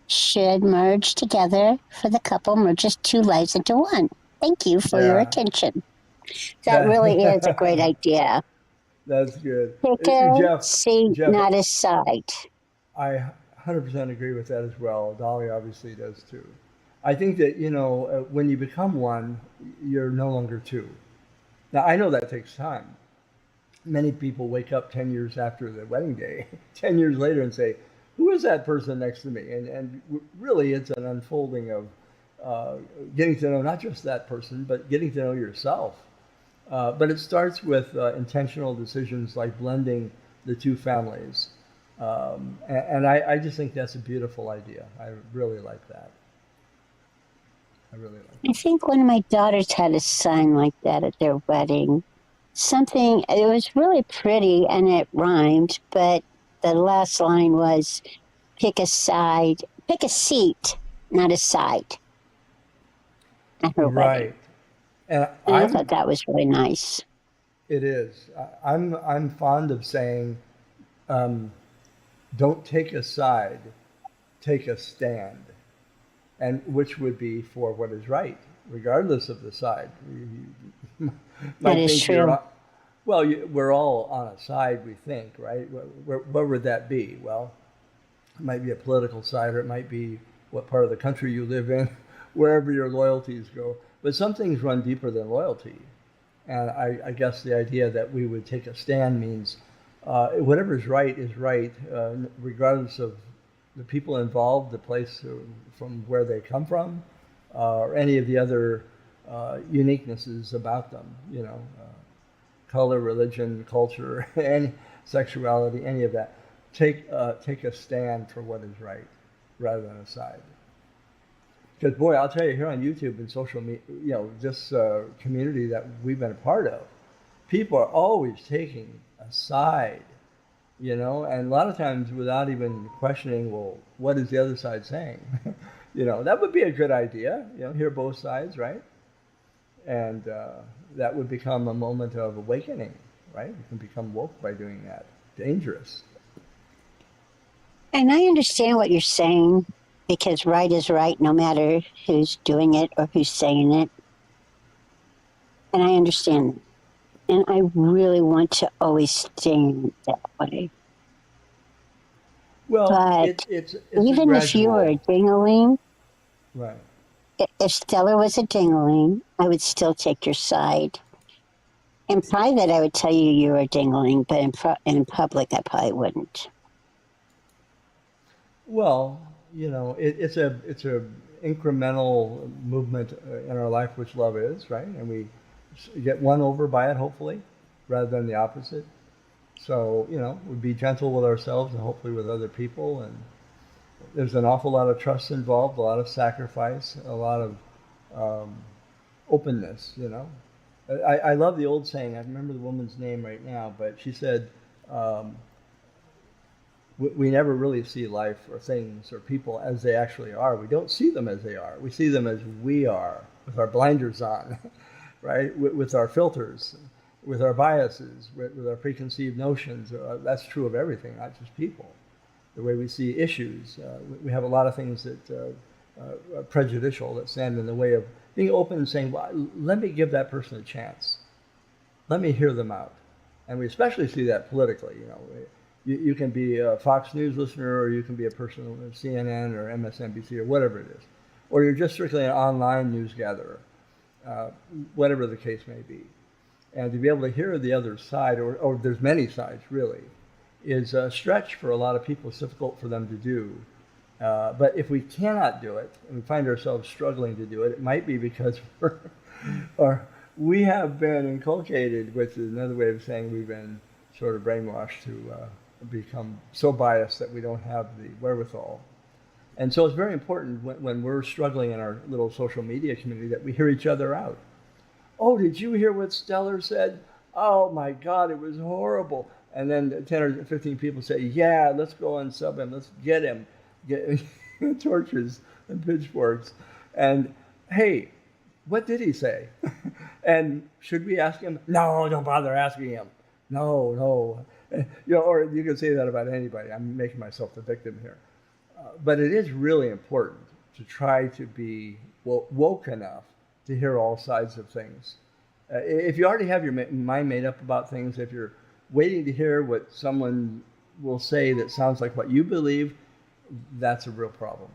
should merge together, for the couple merges two lives into one. Thank you for your Yeah, attention. That really is a great that idea. that's good. Pick a Jeff, seat, Jeff, not a side. I 100% agree with that as well. Dolly obviously does too. I think that, when you become one, you're no longer two. Now, I know that takes time. Many people wake up 10 years after the wedding day, 10 years later, and say, who is that person next to me? And really, it's an unfolding of uh, getting to know not just that person, but getting to know yourself. But it starts with intentional decisions like blending the two families. And I just think that's a beautiful idea. I really like that. I really like I think one of my daughters had a sign like that at their wedding. Something, it was really pretty and it rhymed, but the last line was pick a side, pick a seat, not a side at that. her wedding. Right. And And I thought that was really nice. it is. I'm fond of saying, um, don't take a side, take a stand, and which would be for what is right, regardless of the side. You That might is think you're true. well. We're all on a side, we think, right? What would that be? Well, it might be a political side, or it might be what part of the country you live in, wherever your loyalties go. But some things run deeper than loyalty. And I guess the idea that we would take a stand means whatever is right, regardless of the people involved, the place from where they come from, or any of the other uniquenesses about them, color, religion, culture, and sexuality, any of that. Take a stand for what is right rather than a side. Because boy, I'll tell you, here on YouTube and social media, this community that we've been a part of, people are always taking a side, and a lot of times without even questioning, well, what is the other side saying? That would be a good idea. Hear both sides, right? And that would become a moment of awakening, right? You can become woke by doing that. Dangerous. And I understand what you're saying because right is right no matter who's doing it or who's saying it. And I understand that. And I really want to always stand that way. Well, But it's a even if you were a gradual, dingling, right. if Stella was a dingling, I would still take your side. In private, I would tell you you were a dingling, but in public, I probably wouldn't. Well, it's a incremental movement in our life, which love is, right? And we get won over by it, hopefully, rather than the opposite. So, we be gentle with ourselves and hopefully with other people. And there's an awful lot of trust involved, a lot of sacrifice, a lot of um, openness. I love the old saying. I remember the woman's name right now, but she said, um, we never really see life or things or people as they actually are. We don't see them as they are. We see them as we are, with our blinders on, right? With our filters, with our biases, with our preconceived notions. That's true of everything, not just people. The way we see issues, we have a lot of things that are prejudicial that stand in the way of being open and saying, well, let me give that person a chance. Let me hear them out. And we especially see that politically. You can be a Fox News listener, or you can be a person on CNN or MSNBC or whatever it is, or you're just strictly an online news gatherer, whatever the case may be. And to be able to hear the other side, or there's many sides really, is a stretch for a lot of people. It's difficult for them to do. But if we cannot do it, and we find ourselves struggling to do it, it might be because we have been inculcated, which is another way of saying we've been sort of brainwashed to become so biased that we don't have the wherewithal. And so it's very important when we're struggling in our little social media community that we hear each other out. Oh, did you hear what Stellar said? Oh my God, it was horrible. And then 10 or 15 people say, yeah, let's go and sub him. Let's get him. Get torches and pitchforks. And hey, what did he say? And should we ask him? No, don't bother asking him. No, no. Or you can say that about anybody. I'm making myself the victim here. But it is really important to try to be woke enough to hear all sides of things. If you already have your mind made up about things, if you're waiting to hear what someone will say that sounds like what you believe, that's a real problem.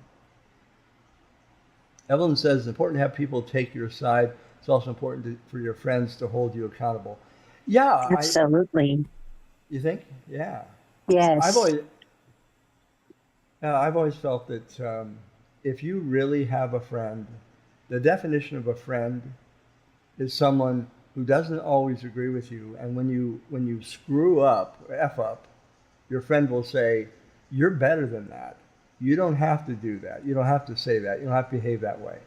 Evelyn says it's important to have people take your side. It's also important for your friends to hold you accountable. Yeah, Absolutely. you think? Yeah. I've Yes. always, I've always felt that if you really have a friend, the definition of a friend is someone who doesn't always agree with you, and when you screw up, f up, your friend will say, "You're better than that. You don't have to do that. You don't have to say that. You don't have to behave that way."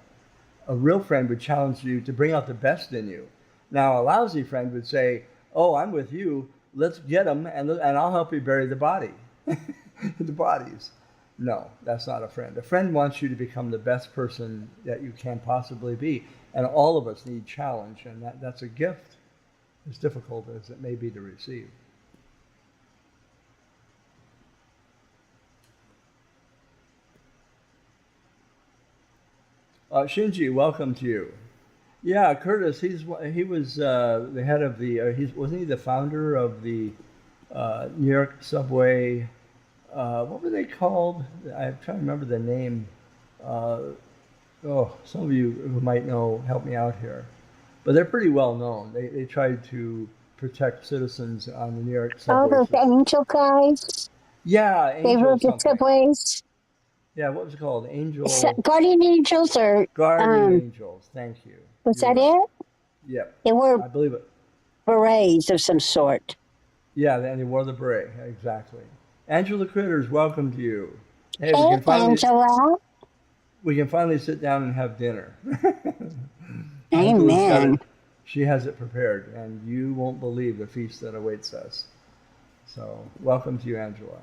A real friend would challenge you to bring out the best in you. Now, a lousy friend would say, "Oh, I'm with you. Let's get them, and I'll help you bury the body, the bodies." No, that's not a friend. A friend wants you to become the best person that you can possibly be, and all of us need challenge, and that's a gift, as difficult as it may be to receive. Shinji, welcome to you. Yeah, Curtis, he was the head of the. Wasn't he the founder of the New York subway? What were they called? I'm trying to remember the name. Uh, some of you who might know, help me out here. But they're pretty well known. They tried to protect citizens on the New York All subway those system. angel guys, Yeah, they Angel rode the something. subways. Yeah, what was it called? Angel Guardian angels, or Guardian um, Angels. Thank you. was You're that right. it? Yep, They were I believe it. berets of some sort. Yeah, and he wore the beret. Exactly. Angela Critters, welcome to you. Hey, we Hey, can finally Angela. sit down and have dinner. Angela's got Amen. it. She has it prepared, and you won't believe the feast that awaits us. So, welcome to you, Angela.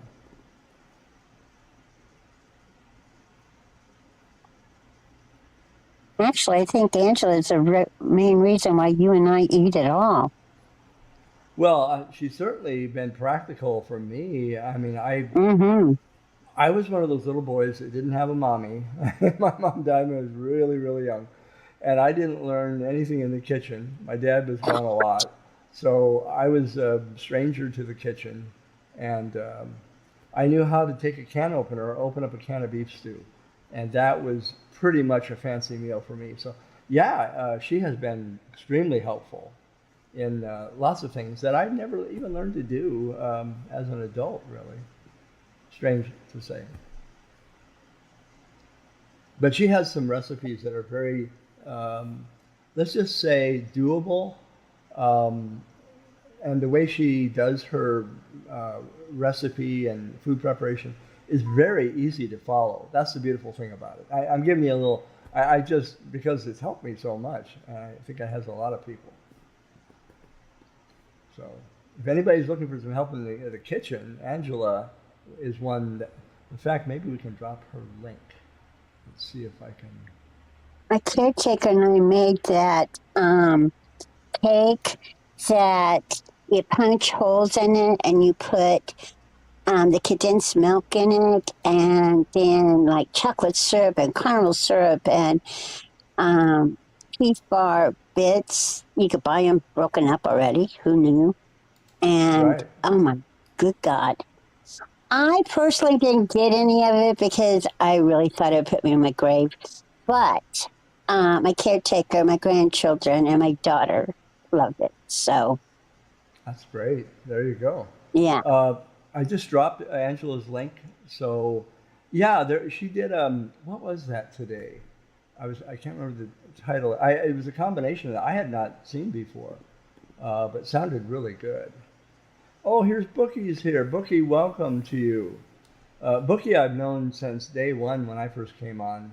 Actually, I think Angela is the main reason why you and I eat at all. Well, she's certainly been practical for me. I mean, Mm-hmm. I was one of those little boys that didn't have a mommy. My mom died when I was really, really young, and I didn't learn anything in the kitchen. My dad was gone a lot, so I was a stranger to the kitchen, and I knew how to take a can opener or open up a can of beef stew, and that was pretty much a fancy meal for me. So yeah, she has been extremely helpful in lots of things that I've never even learned to do as an adult. Really strange to say, but she has some recipes that are very, let's just say, doable. Um, and the way she does her recipe and food preparation is very easy to follow. That's the beautiful thing about it. I'm giving you a little. I just because it's helped me so much. I think it has a lot of people. So if anybody's looking for some help in the kitchen, Angela is one. That, in fact, maybe we can drop her link. Let's see if I can. My caretaker and I made that cake that you punch holes in it and you put the condensed milk in it, and then like chocolate syrup and caramel syrup and Keith bar bits. You could buy them broken up already. Who knew? And Right. oh my good God. I personally didn't get any of it because I really thought it would put me in my grave. But my caretaker, my grandchildren, and my daughter loved it. So, That's great. There you go. yeah. Uh, I just dropped Angela's link. So, yeah, there she did. What was that today? I can't remember the title. It was a combination that I had not seen before, but sounded really good. Oh, here's Bookie's here. Bookie, welcome to you. Bookie, I've known since day one when I first came on.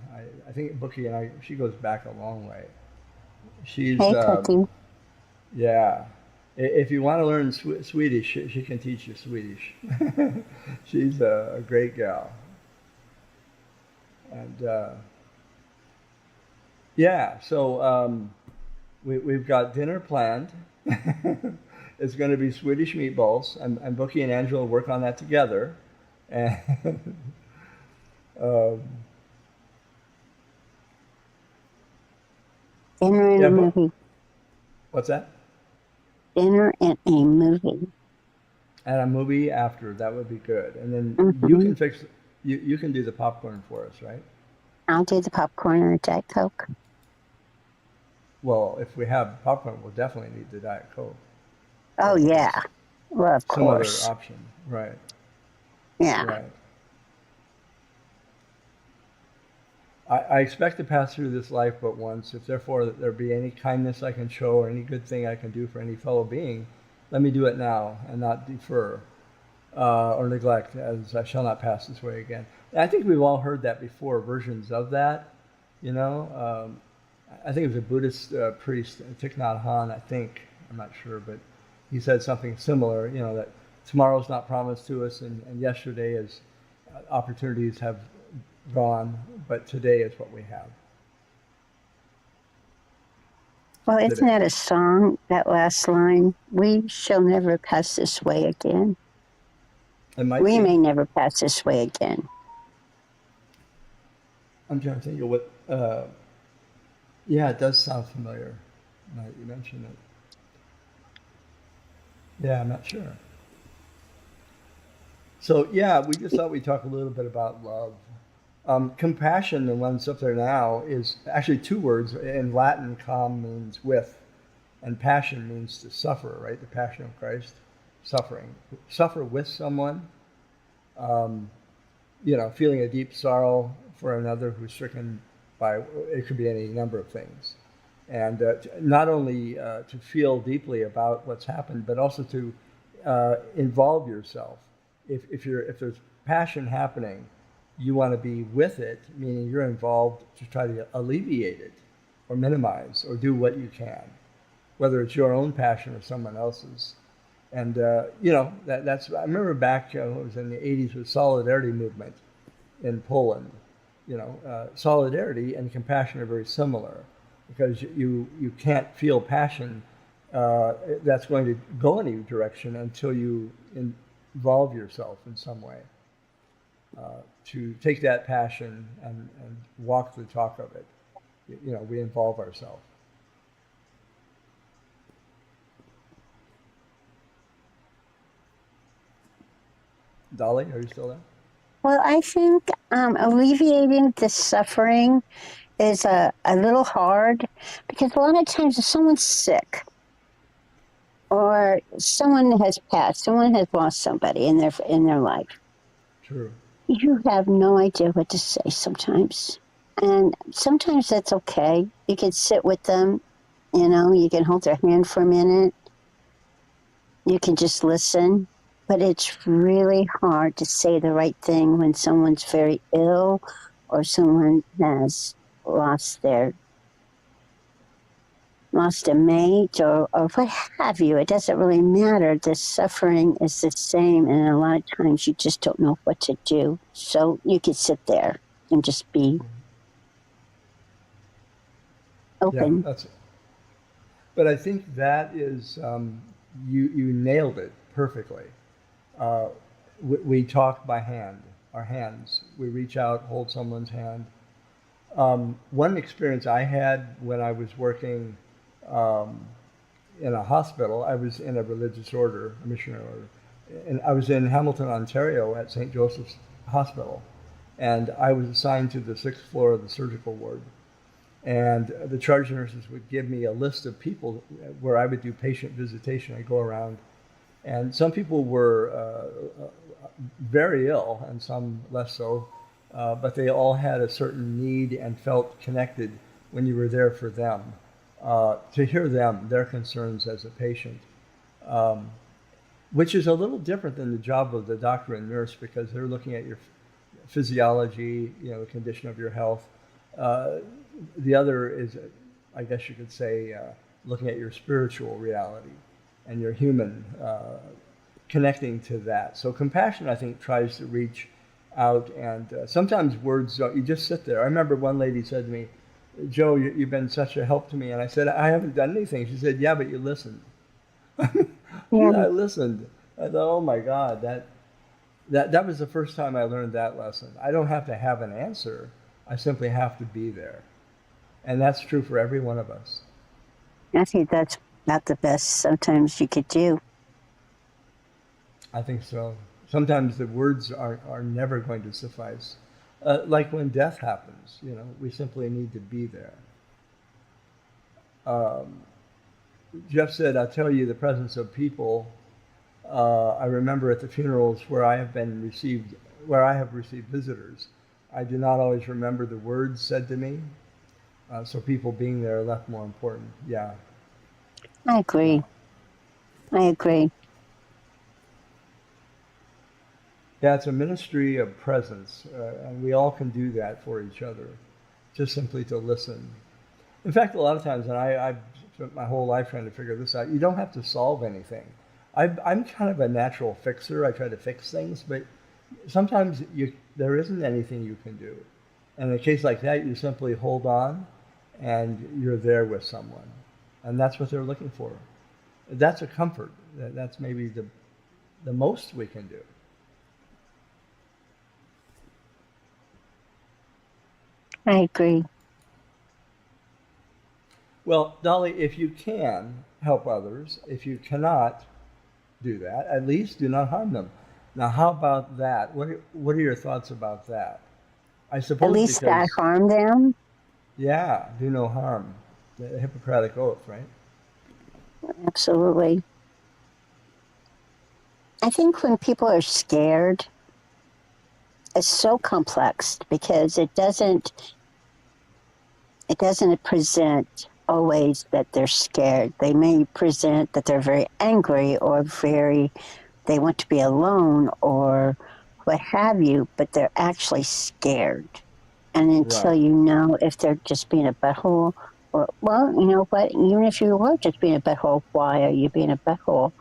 I think Bookie and I, she goes back a long way. She's Hey, Cookie. yeah. If you want to learn Swedish, she can teach you Swedish. She's a great gal. And yeah, so we've got dinner planned. It's going to be Swedish meatballs, and Bookie and Angela work on that together. And um, Dinner and yeah, a movie. what's that? Dinner and a movie. And a movie after, that would be good. And then you Hmm. can fix, you can do the popcorn for us, right? I'll do the popcorn and the Diet Coke. Well, if we have popcorn, we'll definitely need the Diet Coke Oh, or at yeah. least Well, of some other course. option. Right, Yeah. right. I expect to pass through this life but once. If therefore there be any kindness I can show or any good thing I can do for any fellow being, let me do it now and not defer or neglect, as I shall not pass this way again. And I think we've all heard that before, versions of that. You know, I think it was a Buddhist priest, Thich Nhat Hanh, I think. I'm not sure, but he said something similar. You know that tomorrow's not promised to us, and yesterday is opportunities have gone, but today is what we have Well, isn't today. that a song, that last line? We shall never pass this way again. It might We be. may never pass this way again. I'm trying to think of what. Yeah, it does sound familiar. Now that you mention it. Yeah, I'm not sure. So yeah, we just thought we'd talk a little bit about love. Compassion, the one's up there now, is actually two words. In Latin, com means with, and passion means to suffer, right? The passion of Christ, suffering. Suffer with someone, um, you know, feeling a deep sorrow for another who's stricken by, it could be any number of things. And not only to feel deeply about what's happened, but also to involve yourself. If there's passion happening, you want to be with it, meaning you're involved to try to alleviate it or minimize or do what you can, whether it's your own passion or someone else's. And you know that's I remember back it was in the '80s with Solidarity movement in Poland. You know, solidarity and compassion are very similar because you can't feel passion that's going to go any direction until you involve yourself in some way to take that passion and walk the talk of it. You know, we involve ourselves. Dolly, are you still there? Well, I think alleviating the suffering is a little hard because a lot of times if someone's sick or someone has passed, someone has lost somebody in their life, True. you have no idea what to say sometimes. And sometimes that's okay. You can sit with them, you can hold their hand for a minute, you can just listen. But it's really hard to say the right thing when someone's very ill or someone has lost their lost a mate or what have you. It doesn't really matter. The suffering is the same, and a lot of times you just don't know what to do. So you could sit there and just be Yeah, open. that's. But I think that is you nailed it perfectly. Uh, we talk by hand, our hands. We reach out, hold someone's hand. One experience I had when I was working um, in a hospital, I was in a religious order, a missionary order, and I was in Hamilton, Ontario at St. Joseph's Hospital, and I was assigned to the sixth floor of the surgical ward. And the charge nurses would give me a list of people where I would do patient visitation. I go around, and some people were very ill, and some less so, but they all had a certain need and felt connected when you were there for them. To hear them, their concerns as a patient, um, which is a little different than the job of the doctor and nurse because they're looking at your physiology, the condition of your health. Uh, the other is, I guess you could say, looking at your spiritual reality and your human connecting to that. So compassion, I think, tries to reach out, and sometimes words don't. You just sit there. I remember one lady said to me, "Joe, you've been such a help to me," and I said, "I haven't done anything." She said, "Yeah, but you listened." Yeah, I listened. I thought, "Oh my God, that was the first time I learned that lesson. I don't have to have an answer. I simply have to be there." And that's true for every one of us. I think that's not the best sometimes you could do. I think so. Sometimes the words are never going to suffice. Like when death happens, we simply need to be there. Um, Jeff said, "I'll tell you the presence of people. I remember at the funerals where I have received visitors. I do not always remember the words said to me, so people being there left more important." Yeah, I yeah, agree. I agree. yeah. It's a ministry of presence, and we all can do that for each other, just simply to listen. In fact, a lot of times, and I've spent my whole life trying to figure this out, you don't have to solve anything. I'm kind of a natural fixer. I try to fix things, but sometimes there isn't anything you can do. And in a case like that, you simply hold on and you're there with someone. And that's what they're looking for. That's a comfort. That's maybe the most we can do. I agree. Well, Dolly, if you can help others, if you cannot do that, at least do not harm them. Now, how about that? What are your thoughts about that? I At suppose least I because, harm them. yeah, do no harm. The Hippocratic Oath, right? Absolutely. I think when people are scared, it's so complex because it doesn't present always that they're scared. They may present that they're very angry or they want to be alone or what have you, but they're actually scared. And until Right. you know if they're just being a butthole or, well, you know what, even if you were just being a butthole, why are you being a butthole?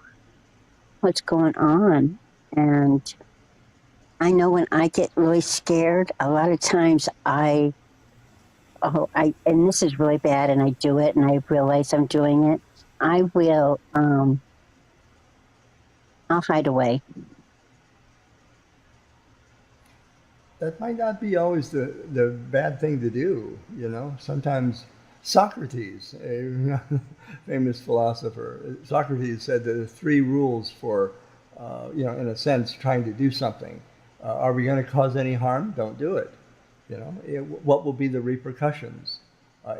What's going on? And I know when I get really scared, a lot of times and this is really bad, and I do it, and I realize I'm doing it. I will, I'll hide away. That might not be always the bad thing to do, Sometimes Socrates, a famous philosopher, Socrates said there are three rules for in a sense, trying to do something. Are we going to cause any harm? Don't do it. What will be the repercussions?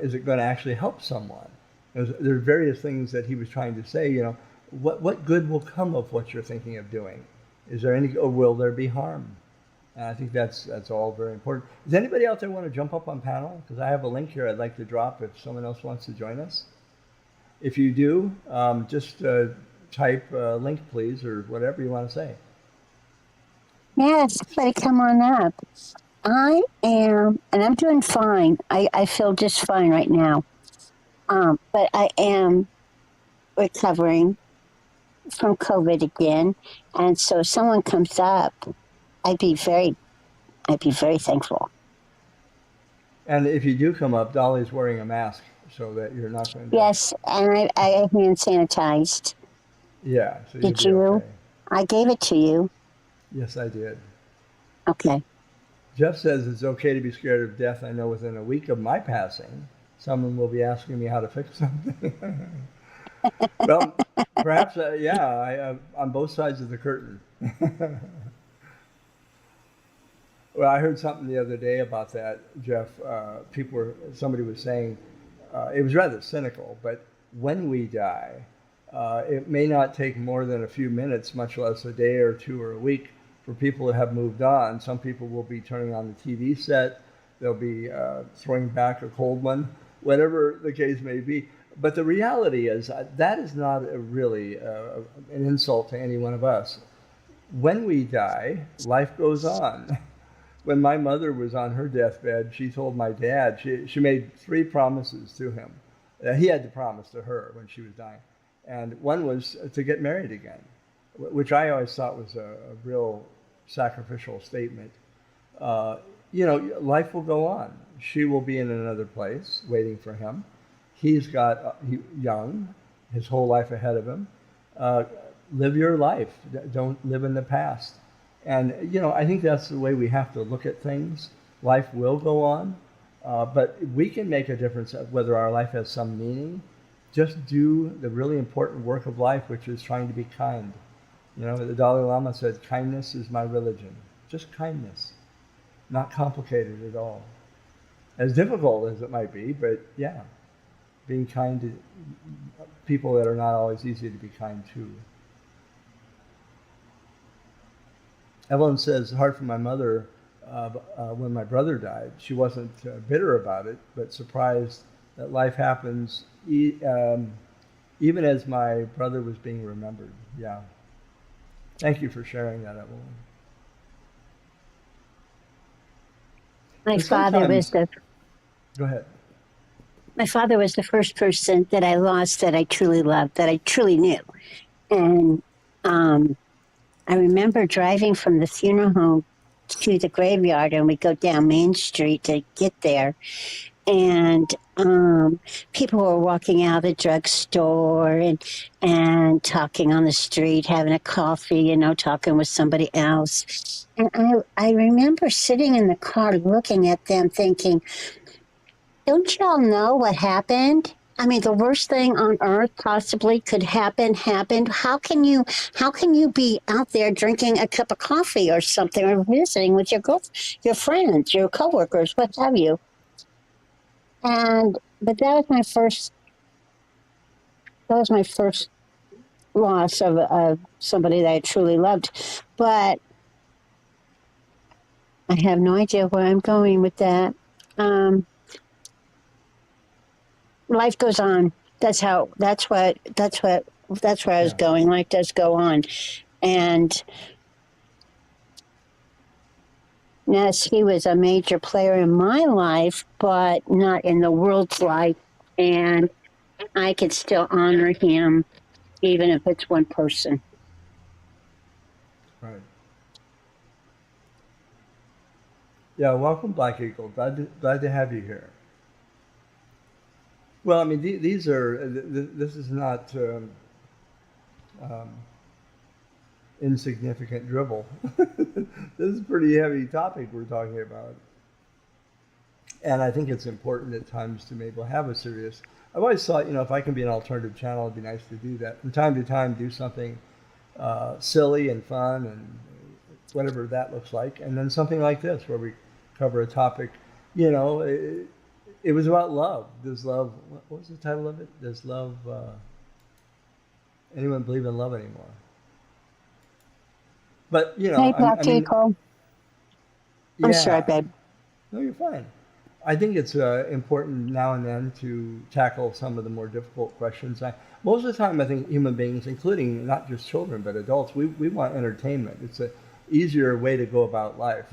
Is it going to actually help someone? There are various things that he was trying to say. What good will come of what you're thinking of doing? Is there any, or will there be harm? And I think that's all very important. Does anybody out there want to jump up on panel? Because I have a link here I'd like to drop if someone else wants to join us. If you do, just type link, please, or whatever you want to say. Yes, somebody come on up. I am, and I'm doing fine. I feel just fine right now. But I am recovering from COVID again. And so if someone comes up, I'd be very thankful. And if you do come up, Dolly's wearing a mask so that you're not going to... Yes, and I hand sanitized. Yeah. So did you? Okay. I gave it to you. Yes, I did. Okay. Jeff says it's okay to be scared of death. I know within a week of my passing, someone will be asking me how to fix something. Well, perhaps, on both sides of the curtain. Well, I heard something the other day about that, Jeff. Somebody was saying, it was rather cynical, but when we die, it may not take more than a few minutes, much less a day or two or a week, for people to have moved on. Some people will be turning on the TV set. They'll be throwing back a cold one, whatever the case may be. But the reality is that is not really an insult to any one of us. When we die, life goes on. When my mother was on her deathbed, she told my dad, she made 3 promises to him. He had to promise to her when she was dying. And one was to get married again, which I always thought was a real sacrificial statement. Life will go on. She will be in another place waiting for him. He's young, his whole life ahead of him. Live your life. Don't live in the past. And, I think that's the way we have to look at things. Life will go on, but we can make a difference of whether our life has some meaning. Just do the really important work of life, which is trying to be kind. The Dalai Lama said, kindness is my religion. Just kindness. Not complicated at all. As difficult as it might be, but yeah. Being kind to people that are not always easy to be kind to. Evelyn says, hard for my mother when my brother died. She wasn't bitter about it, but surprised that life happens even as my brother was being remembered. Yeah. Thank you for sharing that, Evelyn. My father was the... Go ahead. My father was the first person that I lost that I truly loved, that I truly knew. And I remember driving from the funeral home to the graveyard, and we go down Main Street to get there. And people were walking out of the drugstore and talking on the street, having a coffee, talking with somebody else. And I remember sitting in the car looking at them thinking, don't y'all know what happened? I mean, the worst thing on earth possibly could happened. How can you be out there drinking a cup of coffee or something, or visiting with your friends, your coworkers, what have you? But that was my first loss of somebody that I truly loved. But I have no idea where I'm going with that. Life goes on. That's where I was going. Life does go on. And yes, he was a major player in my life, but not in the world's life. And I could still honor him, even if it's one person. Right. Yeah, welcome, Black Eagle. Glad to have you here. Well, I mean, this is not insignificant dribble. This is a pretty heavy topic we're talking about. And I think it's important at times to maybe have a serious... I've always thought, if I can be an alternative channel, it'd be nice to do that. From time to time, do something silly and fun and whatever that looks like. And then something like this where we cover a topic, it was about love. Does love, what was the title of it? Does love, anyone believe in love anymore? But, Hey, Black Eagle. I'm sorry, yeah, babe. no, you're fine. I think it's important now and then to tackle some of the more difficult questions. Most of the time, I think human beings, including not just children, but adults, we want entertainment. It's a easier way to go about life.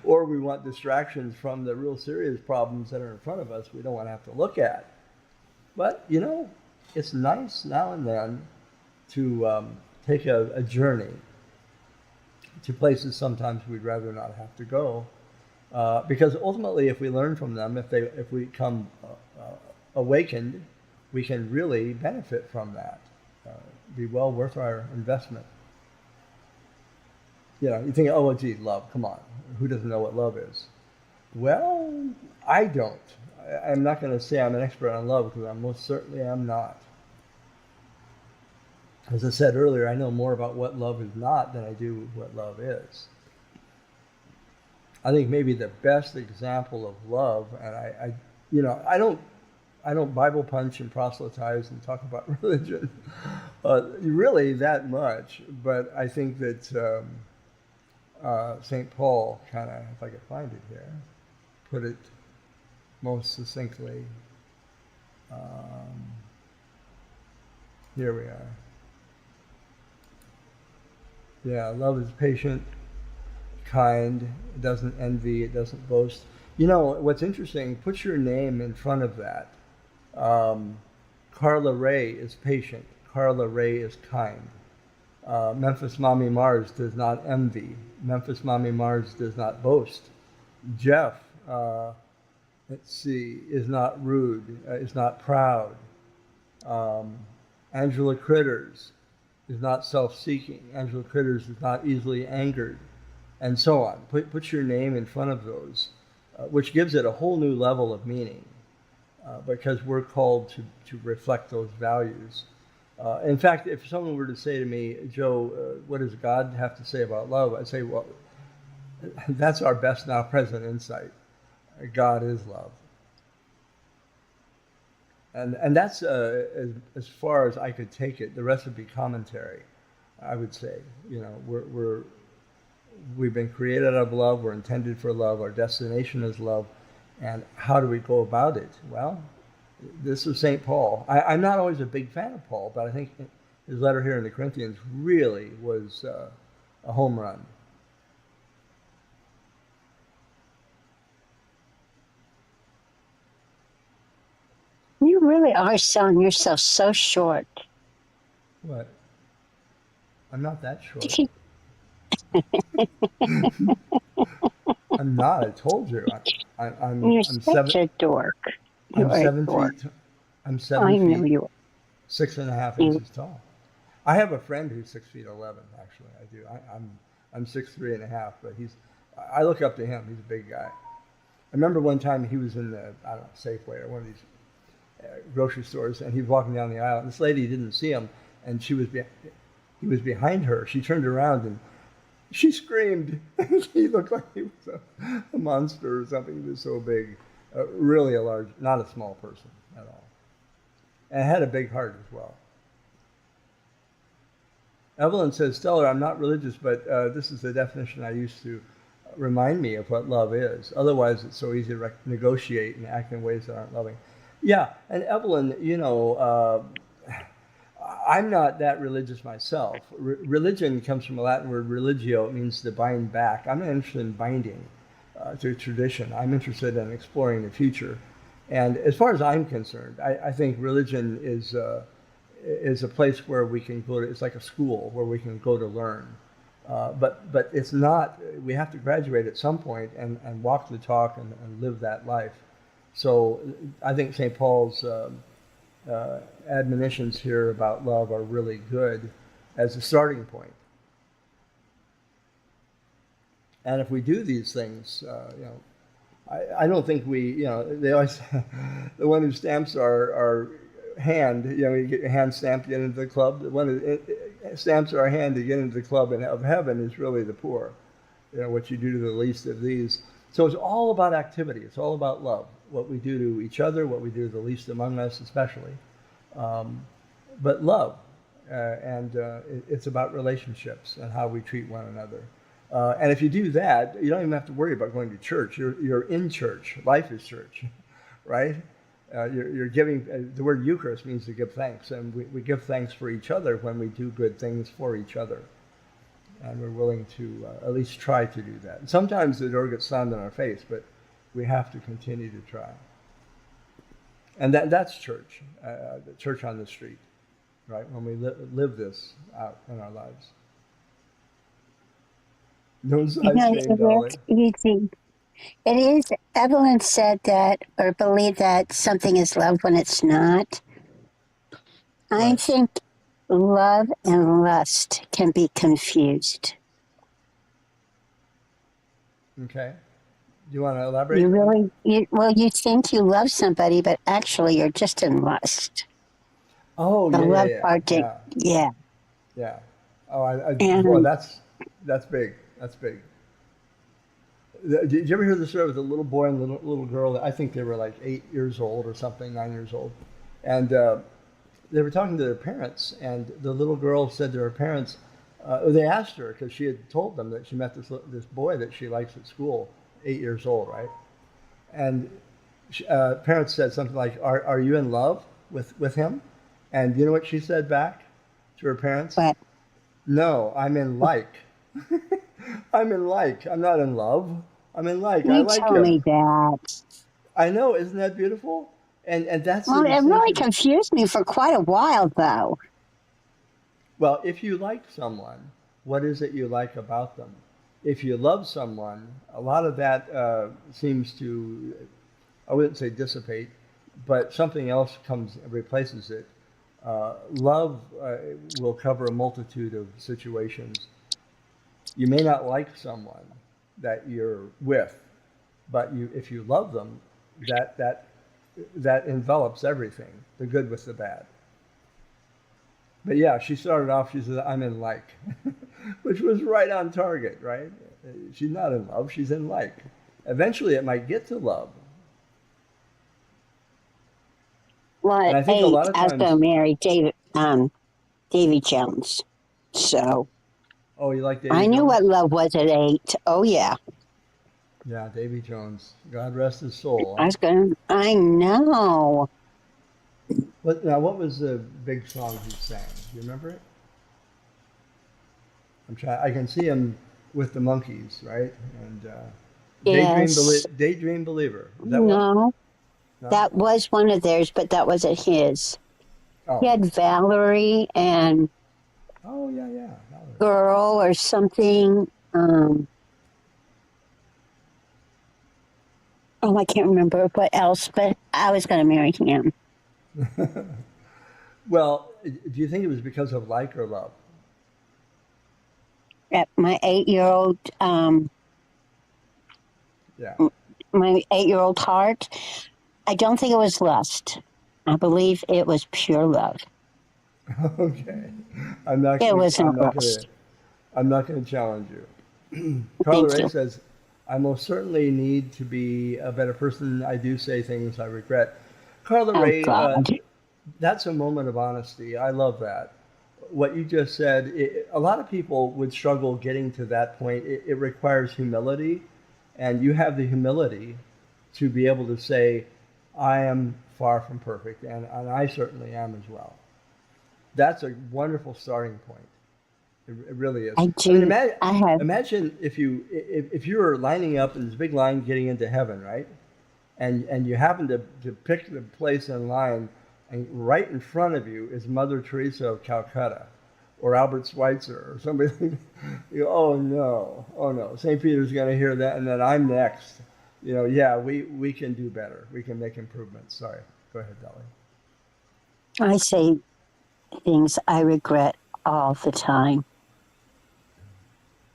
Or we want distractions from the real serious problems that are in front of us we don't want to have to look at. But, it's nice now and then to take a journey to places sometimes we'd rather not have to go. Because ultimately, if we learn from them, if we come awakened, we can really benefit from that. Be well worth our investment. You think, oh, gee, love, come on. Who doesn't know what love is? Well, I don't. I'm not going to say I'm an expert on love because I most certainly am not. As I said earlier, I know more about what love is not than I do what love is. I think maybe the best example of love, and I don't Bible punch and proselytize and talk about religion really that much, but I think that St. Paul kind of, if I could find it here, put it most succinctly. Here we are. Yeah, love is patient, kind, it doesn't envy, it doesn't boast. What's interesting, put your name in front of that. Carla Ray is patient. Carla Ray is kind. Memphis Mommy Mars does not envy. Memphis Mommy Mars does not boast. Jeff, is not rude, is not proud. Angela Critters is not self-seeking. Angela Critters is not easily angered, and so on. Put your name in front of those, which gives it a whole new level of meaning, because we're called to reflect those values. In fact, if someone were to say to me, Joe, what does God have to say about love? I'd say, well, that's our best now present insight. God is love. And that's as far as I could take it. The rest would be commentary, I would say. We've been created out of love. We're intended for love. Our destination is love. And how do we go about it? Well, this is St. Paul. I'm not always a big fan of Paul, but I think his letter here in the Corinthians really was a home run. You really are selling yourself so short. What? I'm not that short. I'm not. I told you. You're I'm such a dork. I'm You're a 7 dork. feet. I'm I 7 know feet, you. 6.5 You. inches tall. I have a friend who's 6'11". Actually, I do. I'm 6'3.5", but I look up to him. He's a big guy. I remember one time he was in the, I don't know, Safeway or one of these grocery stores, and he was walking down the aisle, and this lady didn't see him, and he was behind her. She turned around and she screamed. He looked like he was a monster or something. He was so big, really a large, not a small person at all, and had a big heart as well. Evelyn says, Stellar, I'm not religious, but this is the definition I used to remind me of what love is. Otherwise, it's so easy to negotiate and act in ways that aren't loving. Yeah, and Evelyn, I'm not that religious myself. Religion comes from a Latin word religio. It means to bind back. I'm not interested in binding to tradition. I'm interested in exploring the future. And as far as I'm concerned, I think religion is a place where we can go to. It's like a school where we can go to learn. But it's not. We have to graduate at some point and walk the talk and live that life. So I think St. Paul's admonitions here about love are really good as a starting point. And if we do these things, I don't think they always, the one who stamps our hand, you get your hand stamped into the club. The one who stamps our hand to get into the club of heaven is really the poor. What you do to the least of these. So it's all about activity. It's all about love. What we do to each other, what we do to the least among us, especially. But love. It's about relationships and how we treat one another. And if you do that, you don't even have to worry about going to church. You're in church. Life is church, right? You're giving. The word Eucharist means to give thanks, and we give thanks for each other when we do good things for each other, and we're willing to at least try to do that. And sometimes the door gets slammed in our face, but we have to continue to try. And that's church, the church on the street, right? When we live this out in our lives. No side shame, Dolly. Easy. It is. Evelyn said that, or believed that something is love when it's not. I Right. think love and lust can be confused. Okay. Do you want to elaborate You on that? really, you think you love somebody, but actually you're just in lust. Oh, The yeah, love yeah, part, yeah, yeah. yeah. Oh, boy, And that's big. That's big. Did you ever hear the story with a little boy and little girl? I think they were like 8 years old or something, 9 years old, and they were talking to their parents, and the little girl said to her parents, they asked her because she had told them that she met this boy that she likes at school, 8 years old, right? And parents said something like, "Are you in love with him?" And you know what she said back to her parents? but No, I'm in like. I'm in like. I'm not in love. I'm in like. I you like tell him. me that. I know, isn't that beautiful? And that's the Well, it really distinction. confused me for quite a while, though. Well, if you like someone, what is it you like about them? If you love someone, a lot of that seems to, I wouldn't say dissipate, but something else comes and replaces it. Love will cover a multitude of situations. You may not like someone that you're with, but if you love them, that that that envelops everything, the good with the bad. But yeah, she started off. She said, "I'm in like," which was right on target, right? She's not in love. She's in like. Eventually, it might get to love, Well, and at I think a 8, lot of I was going times. to marry Davy Jones. So Oh, you like Davy I knew Jones? what love was at 8. Oh, yeah. Yeah, Davy Jones. God rest his soul. I was going to, I know. What was the big song he sang? Do you remember it? I'm trying. I can see him with the monkeys, right? And Yes. Daydream Believer. Is that one? No, No. that was one of theirs, but that wasn't his. He Oh. had Valerie and Oh yeah, yeah. Valerie. Girl or something. Oh, I can't remember what else, but I was going to marry him. Well, do you think it was because of like or love? At my 8-year-old, Yeah. my 8-year-old heart, I don't think it was lust. I believe it was pure love. Okay. I'm not It gonna. was I'm not not gonna. lust. I'm not gonna challenge you. Carla Thank Ray you. says, "I most certainly need to be a better person. I do say things I regret." Carla Oh, Ray, God. that's a moment of honesty. I love that. What you just said, a lot of people would struggle getting to that point. It requires humility, and you have the humility to be able to say, I am far from perfect, and I certainly am as well. That's a wonderful starting point. It really is. I I mean, do. I have, imagine if you were lining up in this big line getting into heaven, right? And you happen to pick the place in line, and right in front of you is Mother Teresa of Calcutta, or Albert Schweitzer, or somebody. Oh no, St. Peter's going to hear that, and then I'm next. Yeah, we can do better. We can make improvements. Sorry, go ahead, Dolly. I say things I regret all the time.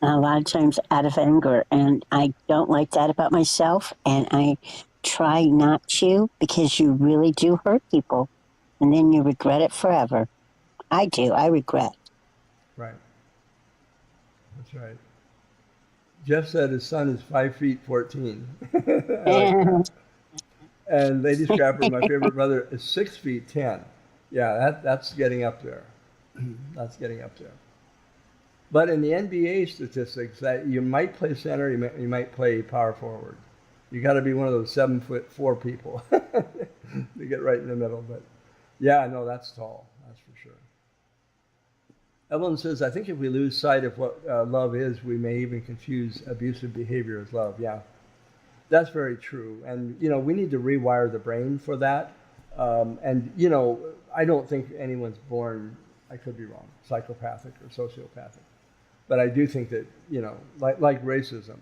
A lot of times out of anger, and I don't like that about myself, and I try not to because you really do hurt people, and then you regret it forever. I do. I regret. Right. That's right. Jeff said his son is 5 feet 14. I like that. And Lady Scrapper, my favorite brother, is 6 feet 10. Yeah, that's getting up there. That's getting up there. But in the NBA statistics, that you might play center, you might play power forward. You got to be one of those 7'4" people to get right in the middle. But yeah, no, that's tall. That's for sure. Evelyn says, I think if we lose sight of what love is, we may even confuse abusive behavior as love. Yeah, that's very true. And, we need to rewire the brain for that. And, I don't think anyone's born, I could be wrong, psychopathic or sociopathic. But I do think that, like racism,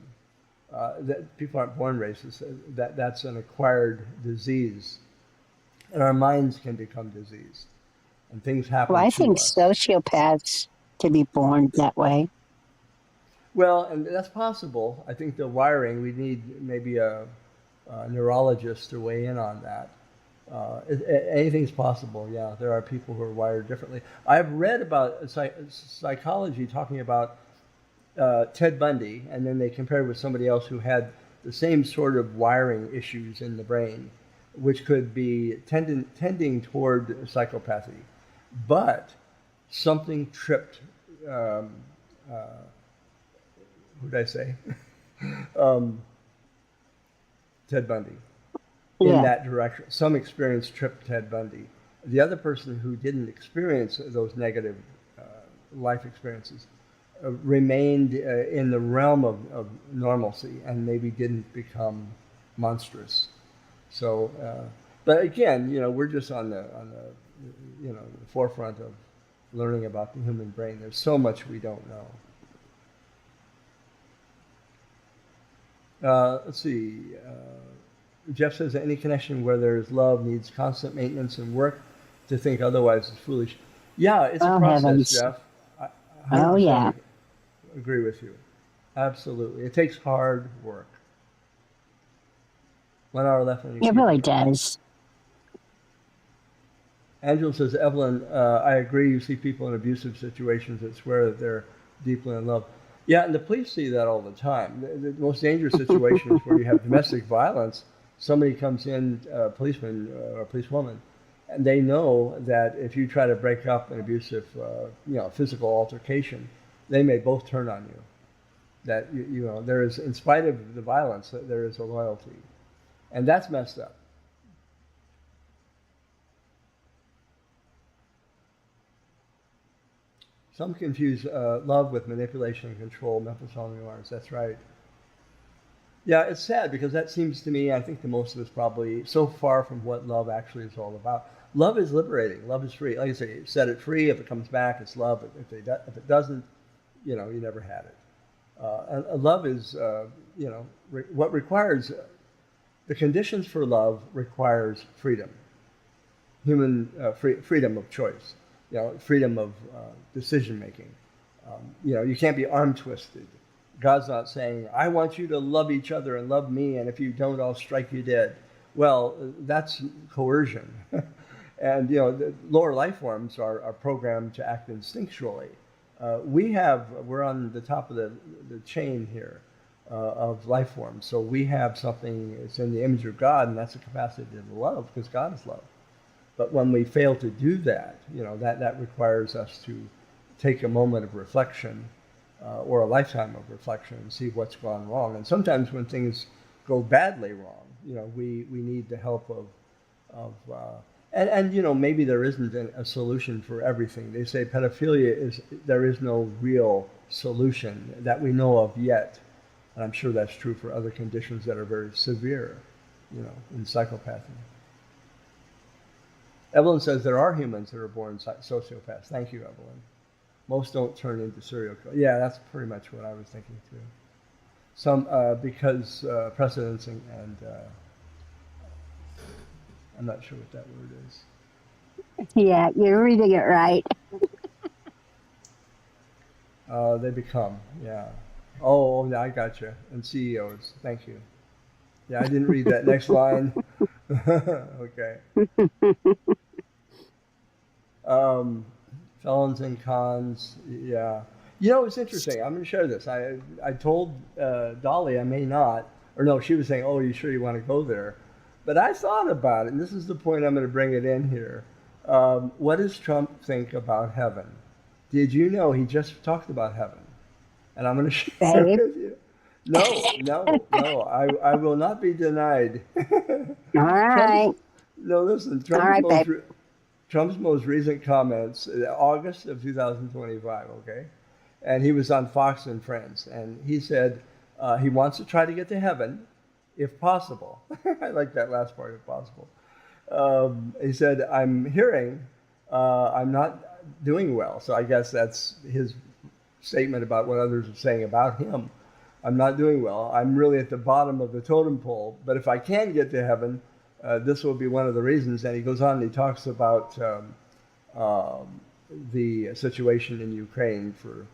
that people aren't born racist. That's an acquired disease. And our minds can become diseased. And things happen Well, I to think us. sociopaths to be born that way. Well, and that's possible. I think the wiring, we need maybe a neurologist to weigh in on that. Anything's possible, yeah. There are people who are wired differently. I've read about psychology talking about Ted Bundy, and then they compared with somebody else who had the same sort of wiring issues in the brain, which could be tending toward psychopathy. But something tripped, who did I say? Ted Bundy. In that direction. Some experience tripped Ted Bundy. The other person who didn't experience those negative life experiences remained in the realm of normalcy and maybe didn't become monstrous. So, but again, we're just on the the forefront of learning about the human brain. There's so much we don't know. Let's see. Jeff says any connection where there is love needs constant maintenance and work. To think otherwise is foolish. Yeah, it's a process, heavens. Jeff. I Oh, yeah. agree with you. Absolutely. It takes hard work. 1 hour left on your It really keyboard. does. Angela says, Evelyn, I agree. You see people in abusive situations that swear that they're deeply in love. Yeah, and the police see that all the time. The most dangerous situations where you have domestic violence, somebody comes in, a policeman or a policewoman, and they know that if you try to break up an abusive, physical altercation, they may both turn on you. That, there is, in spite of the violence, there is a loyalty. And that's messed up. Some confuse love with manipulation and control, Memphis on Mars. That's right. Yeah, it's sad because that seems to me, I think the most of us probably so far from what love actually is all about. Love is liberating. Love is free. Like I say, set it free. If it comes back, it's love. If it doesn't, you never had it. And love is, what requires, the conditions for love requires freedom. Human freedom of choice. Freedom of decision making. You can't be arm twisted. God's not saying, I want you to love each other and love me, and if you don't, I'll strike you dead. Well, that's coercion. And, the lower life forms are programmed to act instinctually. We're on the top of the chain here of life forms. So we have something, it's in the image of God, and that's the capacity to love, because God is love. But when we fail to do that, that requires us to take a moment of reflection or a lifetime of reflection and see what's gone wrong. And sometimes when things go badly wrong, we need the help of maybe there isn't a solution for everything. They say pedophilia there is no real solution that we know of yet. And I'm sure that's true for other conditions that are very severe, in psychopathy. Evelyn says there are humans that are born sociopaths. Thank you, Evelyn. Most don't turn into serial killers. Yeah, that's pretty much what I was thinking too. Some because precedence and I'm not sure what that word is. Yeah, you're reading it right. They become, yeah. Oh, yeah, I got you. And CEOs. Thank you. Yeah, I didn't read that next line. Okay. felons and cons. Yeah. You know, it's interesting. I'm going to share this. I told Dolly I may not, or no, she was saying, "Oh, are you sure you want to go there?" But I thought about it, and this is the point I'm going to bring it in here. What does Trump think about heaven? Did you know he just talked about heaven? And I'm going to share Babe. with you. No, no, no. I will not be denied. All Trump's right. no. Listen, All right, babe. Trump's most recent comments, August of 2025. Okay, and he was on Fox and Friends, and he said he wants to try to get to heaven, if possible. I like that last part, if possible. He said, "I'm hearing I'm not doing well." So I guess that's his statement about what others are saying about him. I'm not doing well. I'm really at the bottom of the totem pole. But if I can get to heaven, this will be one of the reasons. And he goes on and he talks about the situation in Ukraine for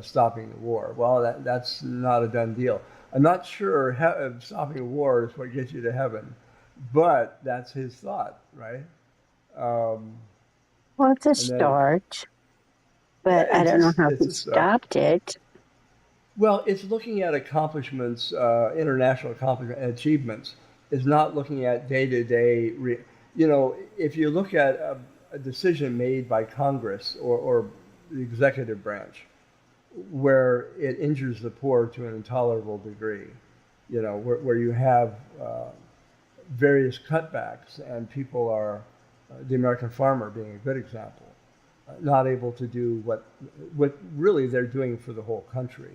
stopping the war. Well, that's not a done deal. I'm not sure stopping a war is what gets you to heaven, but that's his thought, right? Well, it's a And then, start, but yeah, I don't know how it's he a start. stopped it. Well, it's looking at accomplishments, international accomplishment achievements. It's not looking at day to day. You know, if you look at a decision made by Congress or the executive branch, where it injures the poor to an intolerable degree, you know, where you have various cutbacks and people are, the American farmer being a good example, not able to do what really they're doing for the whole country,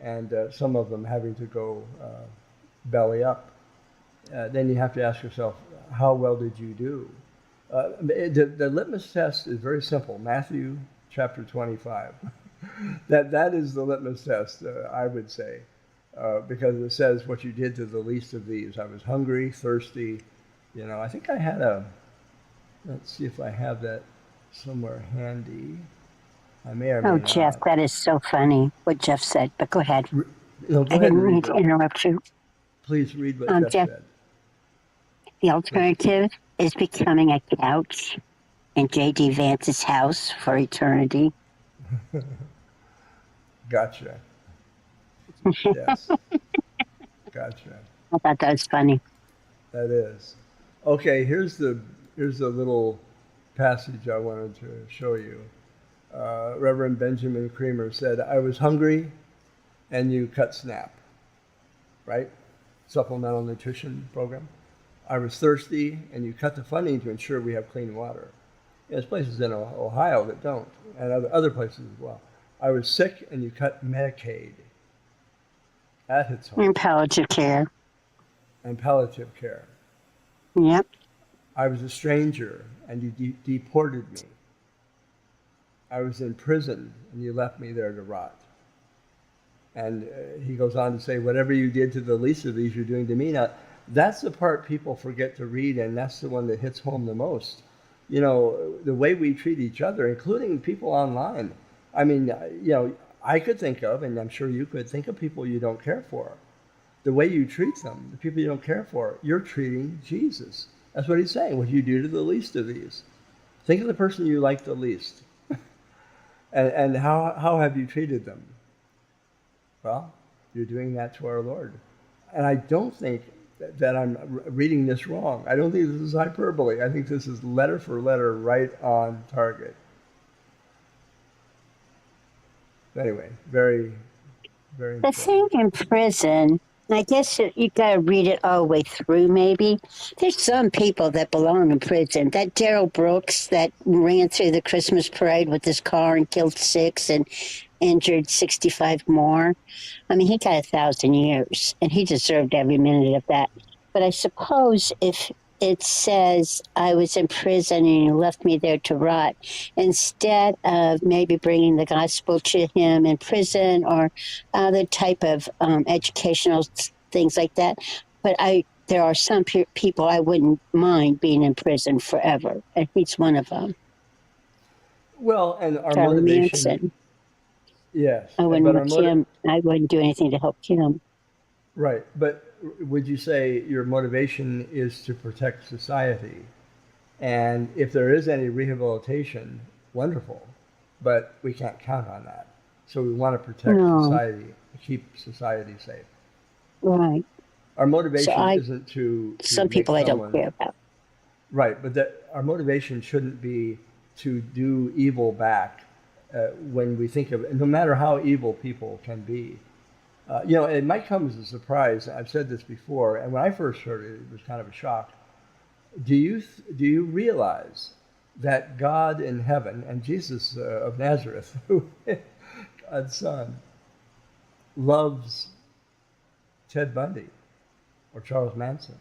and some of them having to go belly up. Then you have to ask yourself, how well did you do? The litmus test is very simple. Matthew chapter 25. That is the litmus test, I would say, because it says what you did to the least of these. I was hungry, thirsty. You know, I think I had let's see if I have that somewhere handy. I may or Oh, may Jeff, not. that is so funny what Jeff said, but go ahead. No, go I ahead and didn't mean read to it. interrupt you. Please read what Jeff Jeff, said. the alternative is becoming a couch in J.D. Vance's house for eternity. Gotcha. Yes. Gotcha. I thought that was funny. That is. Okay, here's the little passage I wanted to show you. Reverend Benjamin Creamer said, "I was hungry and you cut SNAP," right? Supplemental Nutrition Program. "I was thirsty and you cut the funding to ensure we have clean water." There's places in Ohio that don't, and other places as well. "I was sick and you cut Medicaid." That hits home. And palliative care. And palliative care. Yep. "I was a stranger and you deported me. I was in prison and you left me there to rot." And he goes on to say, "Whatever you did to the least of these, you're doing to me." Now, that's the part people forget to read, and that's the one that hits home the most. You know, the way we treat each other, including people online. I mean, you know, I could think of, and I'm sure you could think of people you don't care for. The way you treat them, the people you don't care for, you're treating Jesus. That's what he's saying. What you do to the least of these. Think of the person you like the least. and how have you treated them? Well, you're doing that to our Lord. And I don't think that I'm reading this wrong. I don't think this is hyperbole. I think this is letter for letter right on target. Anyway, very, very The important. thing in prison, I guess you got to read it all the way through, maybe. There's some people that belong in prison. That Daryl Brooks that ran through the Christmas parade with his car and killed 6 and injured 65 more. I mean, he got 1,000 years, and he deserved every minute of that. But I suppose if it says I was in prison and you left me there to rot, instead of maybe bringing the gospel to him in prison or other type of educational things like that. But there are some people I wouldn't mind being in prison forever, and he's one of them. Well, and our Charlie motivation, Manson. yes, I wouldn't but our help him. I wouldn't do anything to help him. right. But would you say your motivation is to protect society? And if there is any rehabilitation, wonderful. but we can't count on that. So we want to protect No. society, keep society safe. Right. Our So motivation isn't to some make people I don't someone care about. right, but that our motivation shouldn't be to do evil back when we think of it, no matter how evil people can be. It might come as a surprise. I've said this before, and when I first heard it, it was kind of a shock. Do you realize that God in heaven and Jesus of Nazareth, God's Son, loves Ted Bundy or Charles Manson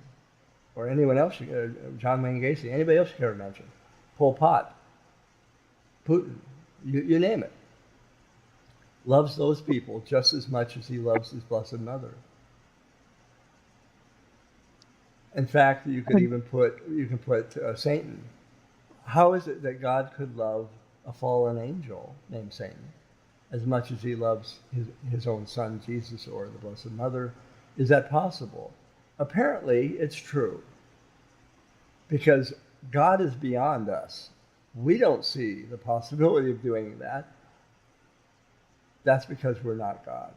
or anyone else, John Wayne Gacy, anybody else you care to mention, Pol Pot, Putin, you name it, loves those people just as much as he loves his Blessed Mother. In fact, you can put Satan. How is it that God could love a fallen angel named Satan as much as he loves his own son Jesus or the Blessed Mother? Is that possible? Apparently, it's true. Because God is beyond us. We don't see the possibility of doing that. That's because we're not God.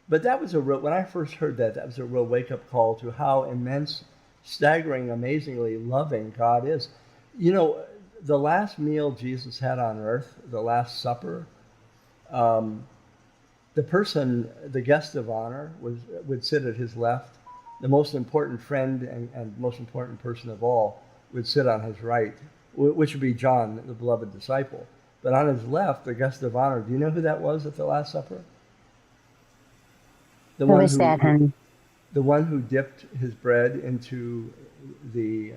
But that was when I first heard that was a real wake-up call to how immense, staggering, amazingly loving God is. The last meal Jesus had on earth, the Last Supper, the guest of honor, would sit at his left. The most important friend and most important person of all would sit on his right, which would be John, the beloved disciple. But on his left, the guest of honor, do you know who that was at the Last Supper? Who was that, honey? The one who dipped his bread into the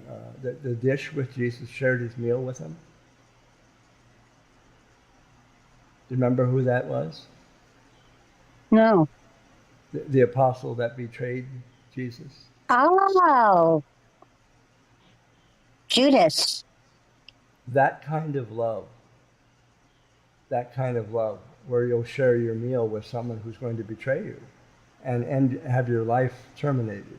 dish with Jesus, shared his meal with him. Do you remember who that was? No. The apostle that betrayed Jesus. Oh, Judas. That kind of love, where you'll share your meal with someone who's going to betray you and have your life terminated.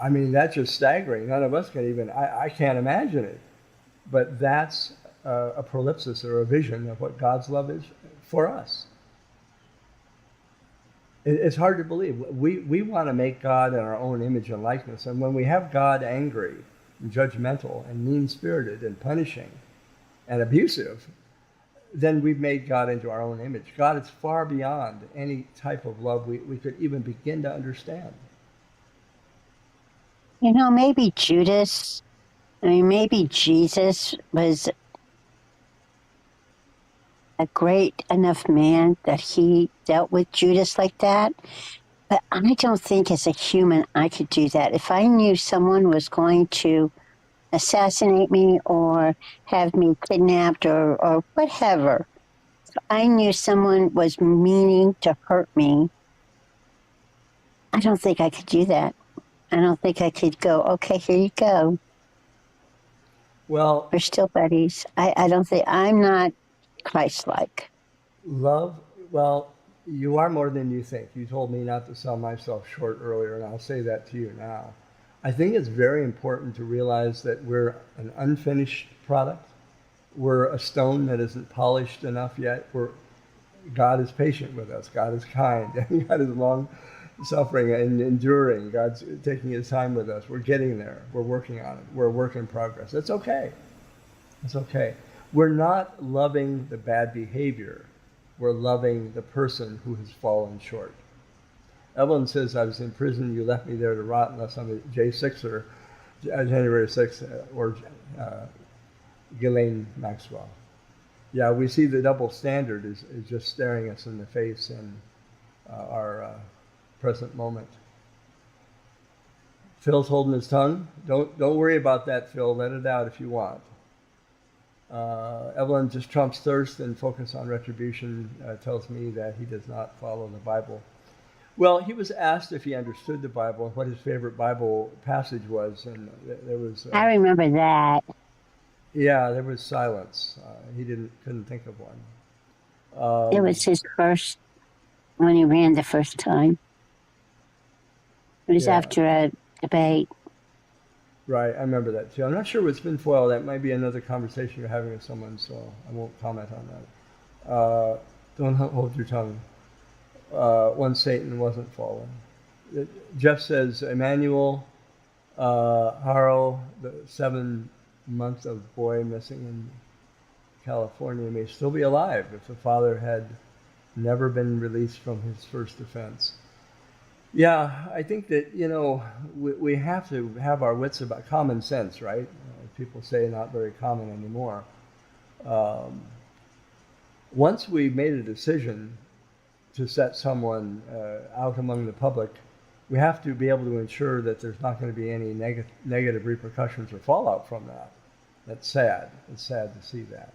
I mean, that's just staggering. None of us can even, I can't imagine it. But that's a prolipsis or a vision of what God's love is for us. It's hard to believe. We want to make God in our own image and likeness. And when we have God angry and judgmental and mean-spirited and punishing and abusive, then we've made God into our own image. God is far beyond any type of love we could even begin to understand. Maybe Jesus, maybe Jesus was a great enough man that he dealt with Judas like that. But I don't think as a human I could do that. If I knew someone was going to assassinate me or have me kidnapped or whatever, if I knew someone was meaning to hurt me, I don't think I could do that. I don't think I could go, okay, here you go. Well, we're still buddies. I don't think, I'm not Christ-like. Love, well, you are more than you think. You told me not to sell myself short earlier, and I'll say that to you now. I think it's very important to realize that we're an unfinished product. We're a stone that isn't polished enough yet. God is patient with us. God is kind. And God is long-suffering and enduring. God's taking his time with us. We're getting there. We're working on it. We're a work in progress. It's okay. It's okay. We're not loving the bad behavior. We're loving the person who has fallen short. Evelyn says, I was in prison, you left me there to rot unless I'm a J6er, January 6th, or Ghislaine Maxwell. Yeah, we see the double standard is just staring us in the face in our present moment. Phil's holding his tongue. Don't worry about that, Phil. Let it out if you want. Evelyn, just Trump's thirst and focus on retribution tells me that he does not follow the Bible. Well, he was asked if he understood the Bible and what his favorite Bible passage was, and there was... I remember that. Yeah, there was silence. He couldn't think of one. It was his first, when he ran the first time. It was after a debate. Right, I remember that too. I'm not sure with spin foil. That might be another conversation you're having with someone, so I won't comment on that. Don't hold your tongue. One Satan wasn't fallen. Jeff says Emmanuel Haro, the 7-month-old boy missing in California, may still be alive if the father had never been released from his first offense. Yeah, I think that, we have to have our wits about common sense, right? People say not very common anymore. Once we've made a decision to set someone out among the public, we have to be able to ensure that there's not going to be any negative repercussions or fallout from that. That's sad. It's sad to see that.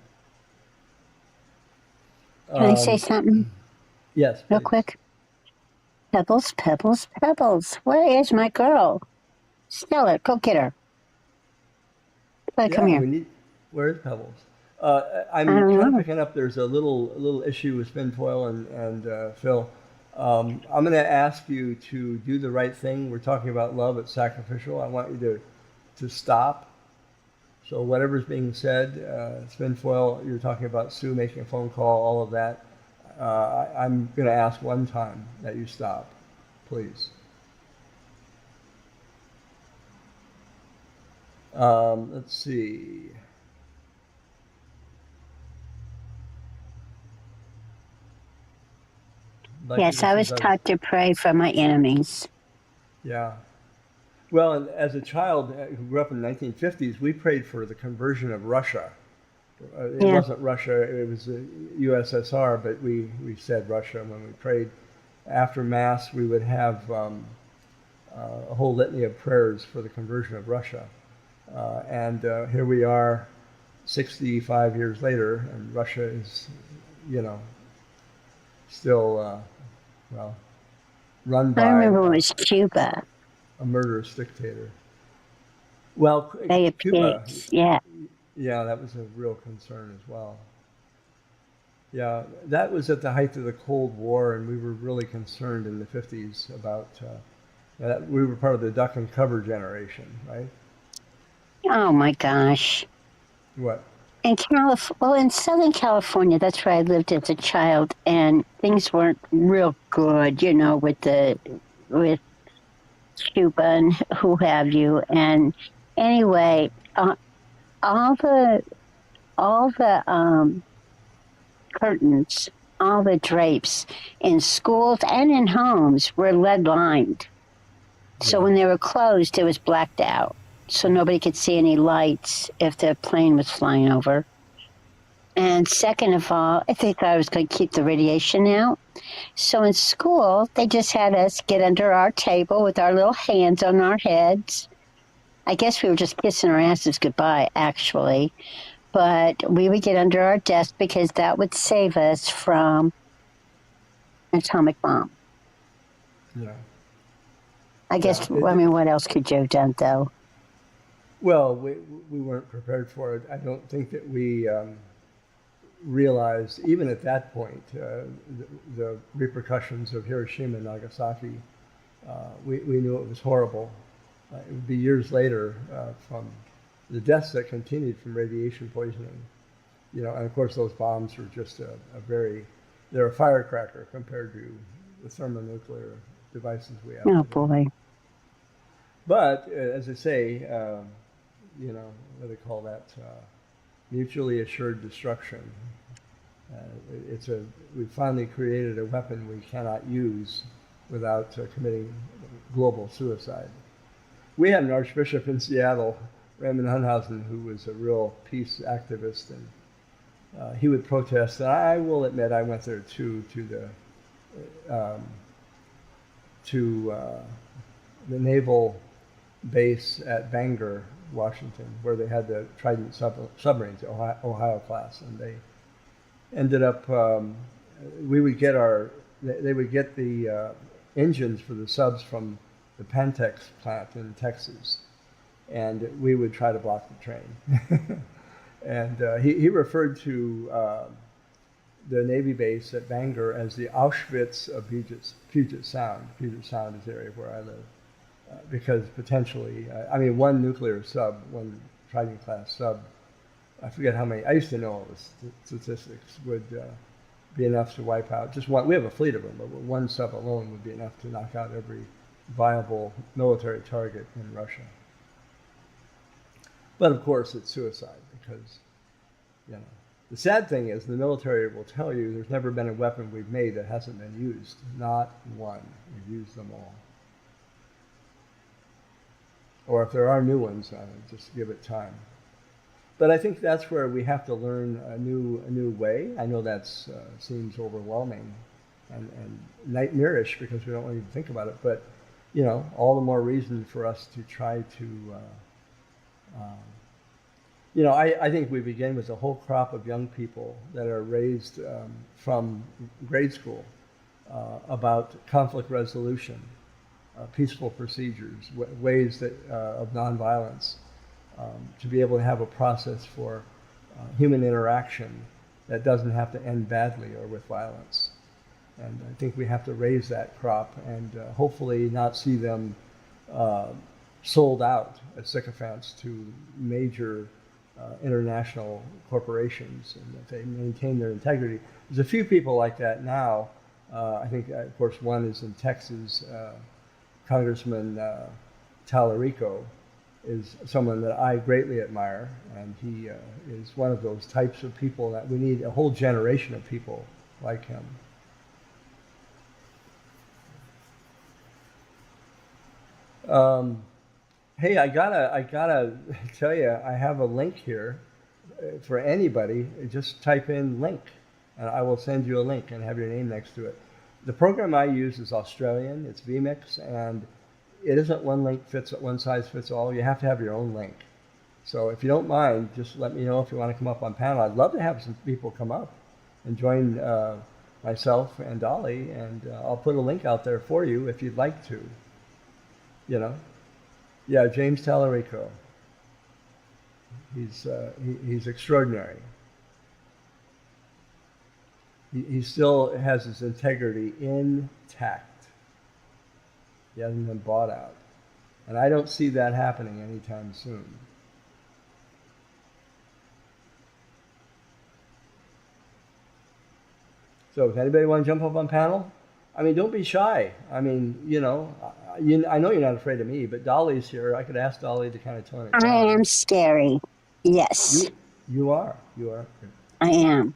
Can I say something Yes, real please. quick? Pebbles, Pebbles, Pebbles. Where is my girl? Stella, go get her. Come here. Where is Pebbles? I I'm don't kind of know. picking up. There's a little issue with spin foil and Phil. I'm going to ask you to do the right thing. We're talking about love. It's sacrificial. I want you to stop. So whatever's being said, spin foil. You're talking about Sue making a phone call. All of that. I'm going to ask one time that you stop, please. Let's see. Yes, I was taught to pray for my enemies. Yeah. Well, and as a child who grew up in the 1950s, we prayed for the conversion of Russia. It wasn't Russia, it was the USSR, but we said Russia when we prayed. After Mass, we would have a whole litany of prayers for the conversion of Russia. And here we are 65 years later, and Russia is, still, run by I remember it was Cuba. a murderous dictator. Well, They Cuba, yeah. yeah, that was a real concern as well. Yeah, that was at the height of the Cold War, and we were really concerned in the 50s about that. We were part of the duck and cover generation, right? Oh my gosh. What? In Southern California, that's where I lived as a child, and things weren't real good, with Cuba and who have you. And anyway, all the curtains, all the drapes in schools and in homes were lead lined. So when they were closed, it was blacked out. So nobody could see any lights if the plane was flying over. And second of all, I think I was going to keep the radiation out. So in school, they just had us get under our table with our little hands on our heads. I guess we were just kissing our asses goodbye, actually. But we would get under our desk because that would save us from an atomic bomb. Yeah. I guess, what else could you have done, though? Well, we weren't prepared for it. I don't think that we realized, even at that point, the repercussions of Hiroshima and Nagasaki. We knew it was horrible. It would be years later from the deaths that continued from radiation poisoning. And of course those bombs were just they're a firecracker compared to the thermonuclear devices we have. Oh, today. boy. But as I say, what do they call that? Mutually assured destruction. We finally created a weapon we cannot use without committing global suicide. We had an archbishop in Seattle, Raymond Hunhausen, who was a real peace activist, and he would protest. And I will admit, I went there too, to the naval base at Bangor, Washington, where they had the Trident submarines, Ohio class, and they ended up. They would get the engines for the subs from the Pantex plant in Texas, and we would try to block the train. And he referred to the Navy base at Bangor as the Auschwitz of Puget Sound. Puget Sound is the area where I live. because potentially, I mean, one nuclear sub, one Trident class sub, I forget how many, I used to know all the statistics, would be enough to wipe out just one. We have a fleet of them, but one sub alone would be enough to knock out every viable military target in Russia. But of course, it's suicide because, you know, the sad thing is the military will tell you there's never been a weapon we've made that hasn't been used. Not one. We've used them all. Or if there are new ones, just give it time. But I think that's where we have to learn a new way. I know that seems overwhelming and nightmarish because we don't want to even think about it. But, you know, all the more reason for us to try to you know, I think we begin with a whole crop of young people that are raised from grade school about conflict resolution, peaceful procedures, ways that of nonviolence, to be able to have a process for human interaction that doesn't have to end badly or with violence. And I think we have to raise that crop and hopefully not see them sold out as sycophants to major international corporations, and that they maintain their integrity. There's a few people like that now. I think, of course, one is in Texas. Congressman Tallarico is someone that I greatly admire, and he is one of those types of people that we need a whole generation of people like him. Hey, I gotta tell you, I have a link here for anybody. Just type in link, and I will send you a link and have your name next to it. The program I use is Australian. It's vMix, and it isn't one size fits all. You have to have your own link. So if you don't mind, just let me know if you want to come up on panel. I'd love to have some people come up and join myself and Dolly, and I'll put a link out there for you if you'd like to. You know. Yeah, James Tallarico. He's extraordinary. He still has his integrity intact. He hasn't been bought out. And I don't see that happening anytime soon. So if anybody want to jump up on panel, I mean, don't be shy. I mean, you know, I know you're not afraid of me, but Dolly's here. I could ask Dolly to kind of tone it down. I am scary. Yes. You are. You are. I am.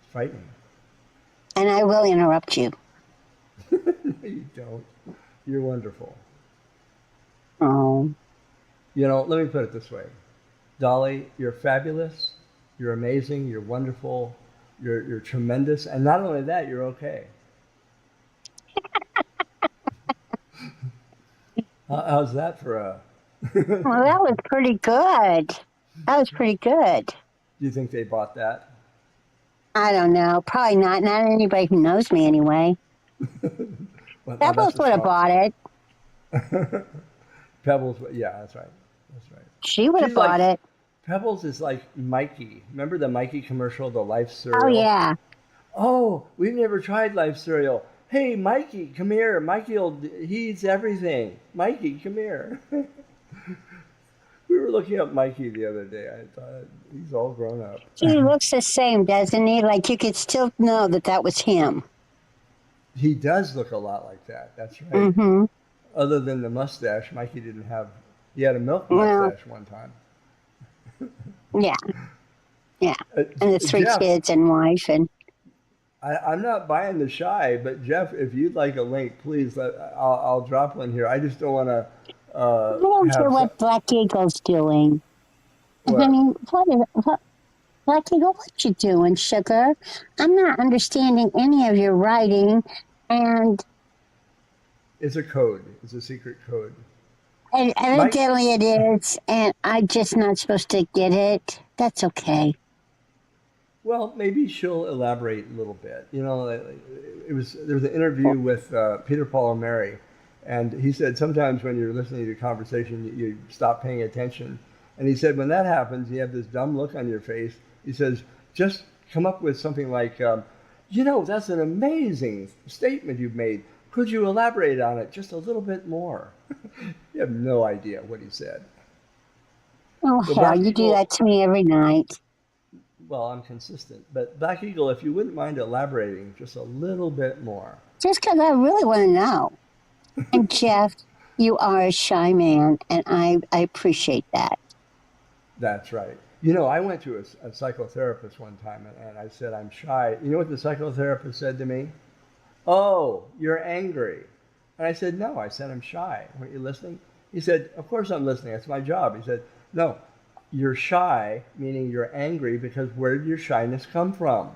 It's frightening. And I will interrupt you. No, you don't. You're wonderful. Oh. You know, let me put it this way. Dolly, you're fabulous. You're amazing. You're wonderful. You're tremendous. And not only that, you're okay. How's that for a... Well, that was pretty good. That was pretty good. Do you think they bought that? I don't know. Probably not. Not anybody who knows me anyway. Well, Pebbles would have bought it. Pebbles, yeah, that's right. That's right. She would have bought it. Pebbles is like Mikey. Remember the Mikey commercial, the Life cereal? Oh, yeah. Oh, we've never tried Life cereal. Hey, Mikey, come here. Mikey, he eats everything. Mikey, come here. We were looking up Mikey the other day. I thought, he's all grown up. He looks the same, doesn't he? Like you could still know that was him. He does look a lot like that. That's right. Mm-hmm. Other than the mustache, Mikey didn't have... He had a milk mustache one time. Yeah. Yeah. And the three Jeff, kids and wife. And I'm not buying the shy, but Jeff, if you'd like a link, please, I'll drop one here. I just don't want to... I don't care what Black Eagle's doing. What? I mean, Black Eagle, what you doing, sugar? I'm not understanding any of your writing, and... It's a code. It's a secret code. And evidently it is, and I'm just not supposed to get it. That's okay. Well, maybe she'll elaborate a little bit. You know, there was an interview with Peter Paul O'Mary, and he said sometimes when you're listening to a conversation, you stop paying attention. And he said when that happens, you have this dumb look on your face. He says, just come up with something like, you know, that's an amazing statement you've made. Could you elaborate on it just a little bit more? You have no idea what he said. Oh, So hell, Black you do Eagle, that to me every night. well, I'm consistent, but Black Eagle, if you wouldn't mind elaborating just a little bit more. Just because I really want to know. And Jeff, you are a shy man, and I appreciate that. That's right. You know, I went to a psychotherapist one time and I said, I'm shy. You know what the psychotherapist said to me? Oh, you're angry. And I said, no, I said, I'm shy. Weren't you listening? He said, of course I'm listening. That's my job. He said, no, you're shy, meaning you're angry because where did your shyness come from?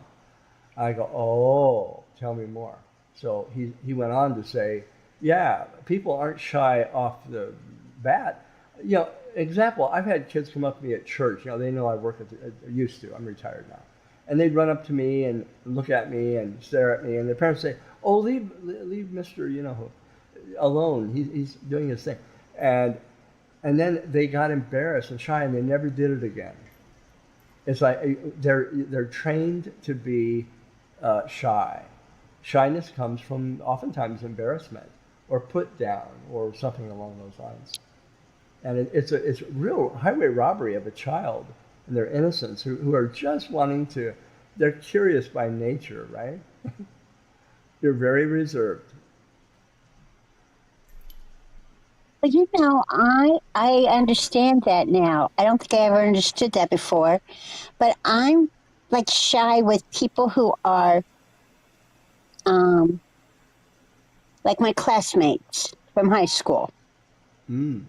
I go, oh, tell me more. So he went on to say, yeah, people aren't shy off the bat. You know, example, I've had kids come up to me at church. You know, they know I work used to. I'm retired now. And they'd run up to me and look at me and stare at me. And their parents say, oh, leave Mr., you know, alone. He's doing his thing. And then they got embarrassed and shy and they never did it again. It's like they're trained to be shy. Shyness comes from oftentimes embarrassment or put down or something along those lines. And it's real highway robbery of a child and their innocence who are just wanting to, they're curious by nature, right? You're very reserved. But you know, I understand that now. I don't think I ever understood that before. But I'm like shy with people who are like my classmates from high school. Mm.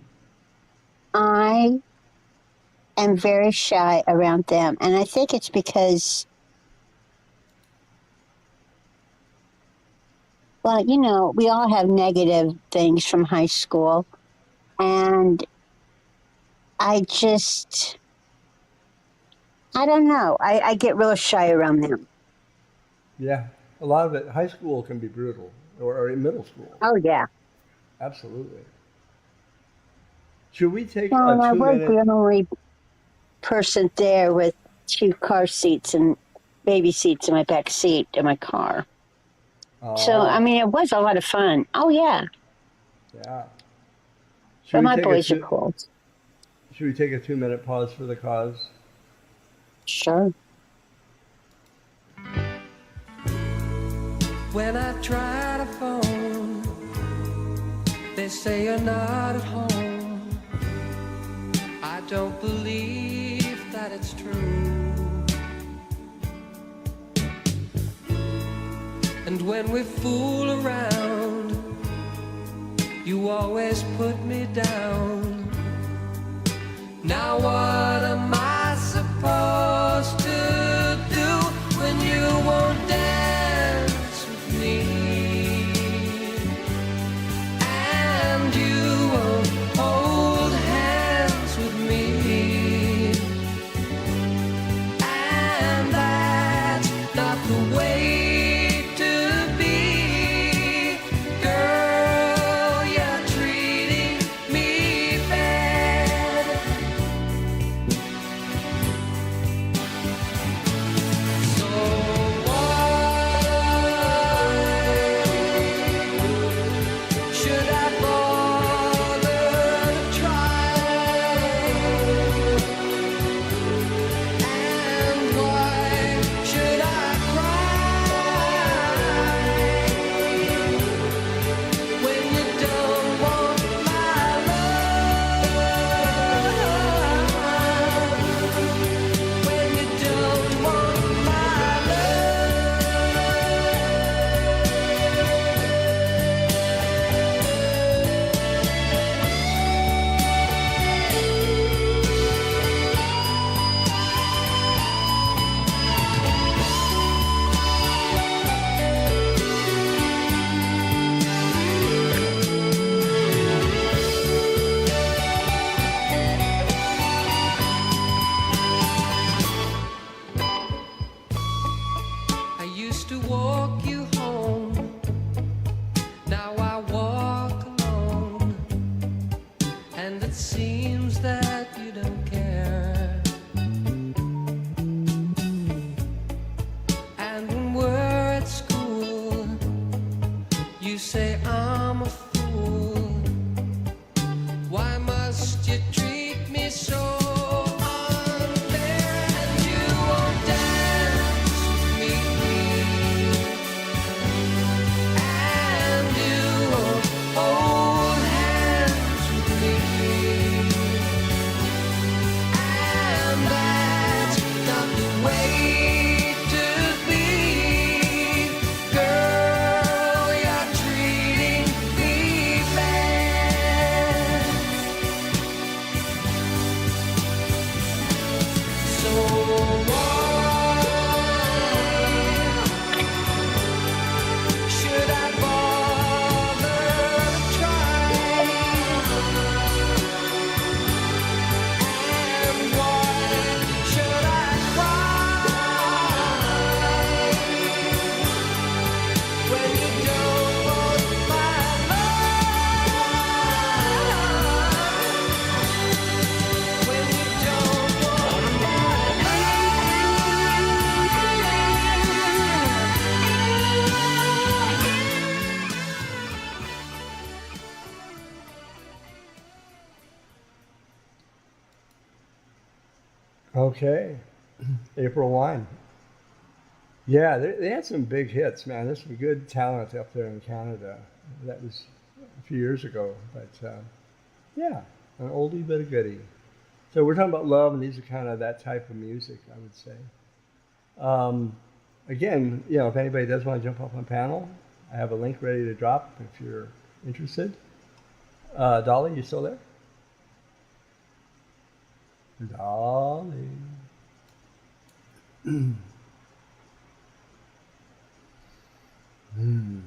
I am very shy around them. And I think it's because, well, you know, we all have negative things from high school. And I don't know. I get real shy around them. Yeah, a lot of it, high school can be brutal or in middle school. Oh, yeah. Absolutely. Should we take Well, a I was 2-minute? the only person there with 2 car seats and baby seats in my back seat in my car. So, I mean, it was a lot of fun. Oh, yeah. Yeah. But Should we my take a boys are two, cool. should we take a 2-minute pause for the cause? Sure. When I try to phone, they say you're not at home. I don't believe that it's true. And when we fool around, you always put me down. Now what am I supposed to do when you won't dance with me? And you won't hold hands with me. And that's not the way to be. Girl, you're treating me bad. So why should I bother to try? And why should I cry when you don't want my love? When you don't want my love? I used to walk you home, now I walk alone, and it seems that you don't care. And when we're at school, you say Okay. April Wine. Yeah, they had some big hits, man. There's some good talent up there in Canada. That was a few years ago, but yeah, an oldie but a goodie. So we're talking about love, and these are kind of that type of music, I would say. Um, Again, if anybody does want to jump up on panel, I have a link ready to drop if you're interested. Dolly, you still there? Dolly. Hmm.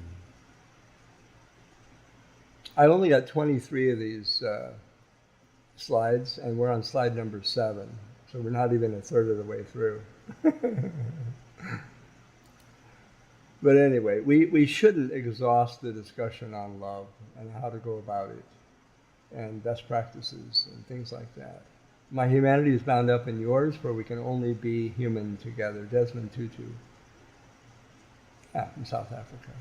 I only got 23 of these slides, and we're on slide number 7, so we're not even a third of the way through. But anyway, we shouldn't exhaust the discussion on love and how to go about it and best practices and things like that. My humanity is bound up in yours, for we can only be human together. Desmond Tutu, yeah, from South Africa.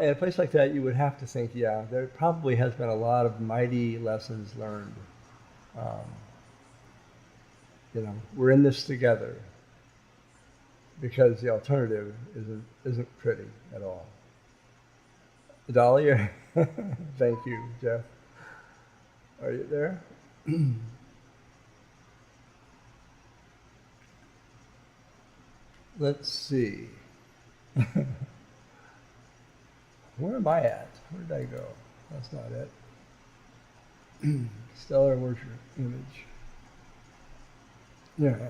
At a place like that, you would have to think, yeah, there probably has been a lot of mighty lessons learned. Um, we're in this together because the alternative isn't pretty at all. Dolly, thank you, Jeff. Are you there? Let's see. Where am I at? Where did I go? That's not it. Stellar, where's your image? Yeah.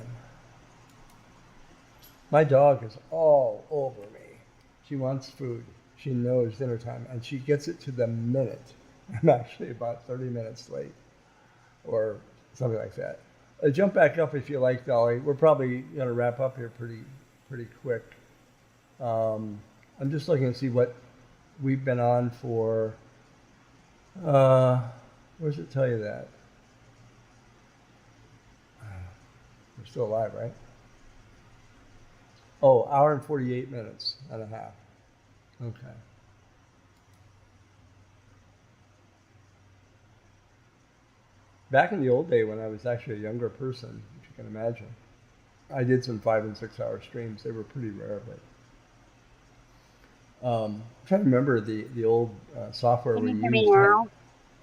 My dog is all over me. She wants food. She knows dinner time, and she gets it to the minute. I'm actually about 30 minutes late, or something like that. Jump back up if you like, Dolly. We're probably going to wrap up here pretty quick. I'm just looking to see what we've been on for. Where does it tell you that? We're still alive, right? Oh, hour and 48 minutes and a half. Okay. Back in the old day when I was actually a younger person, if you can imagine, I did some 5 and 6 hour streams. They were pretty rare, but I'm trying to remember the old software Can we you hear me used. now?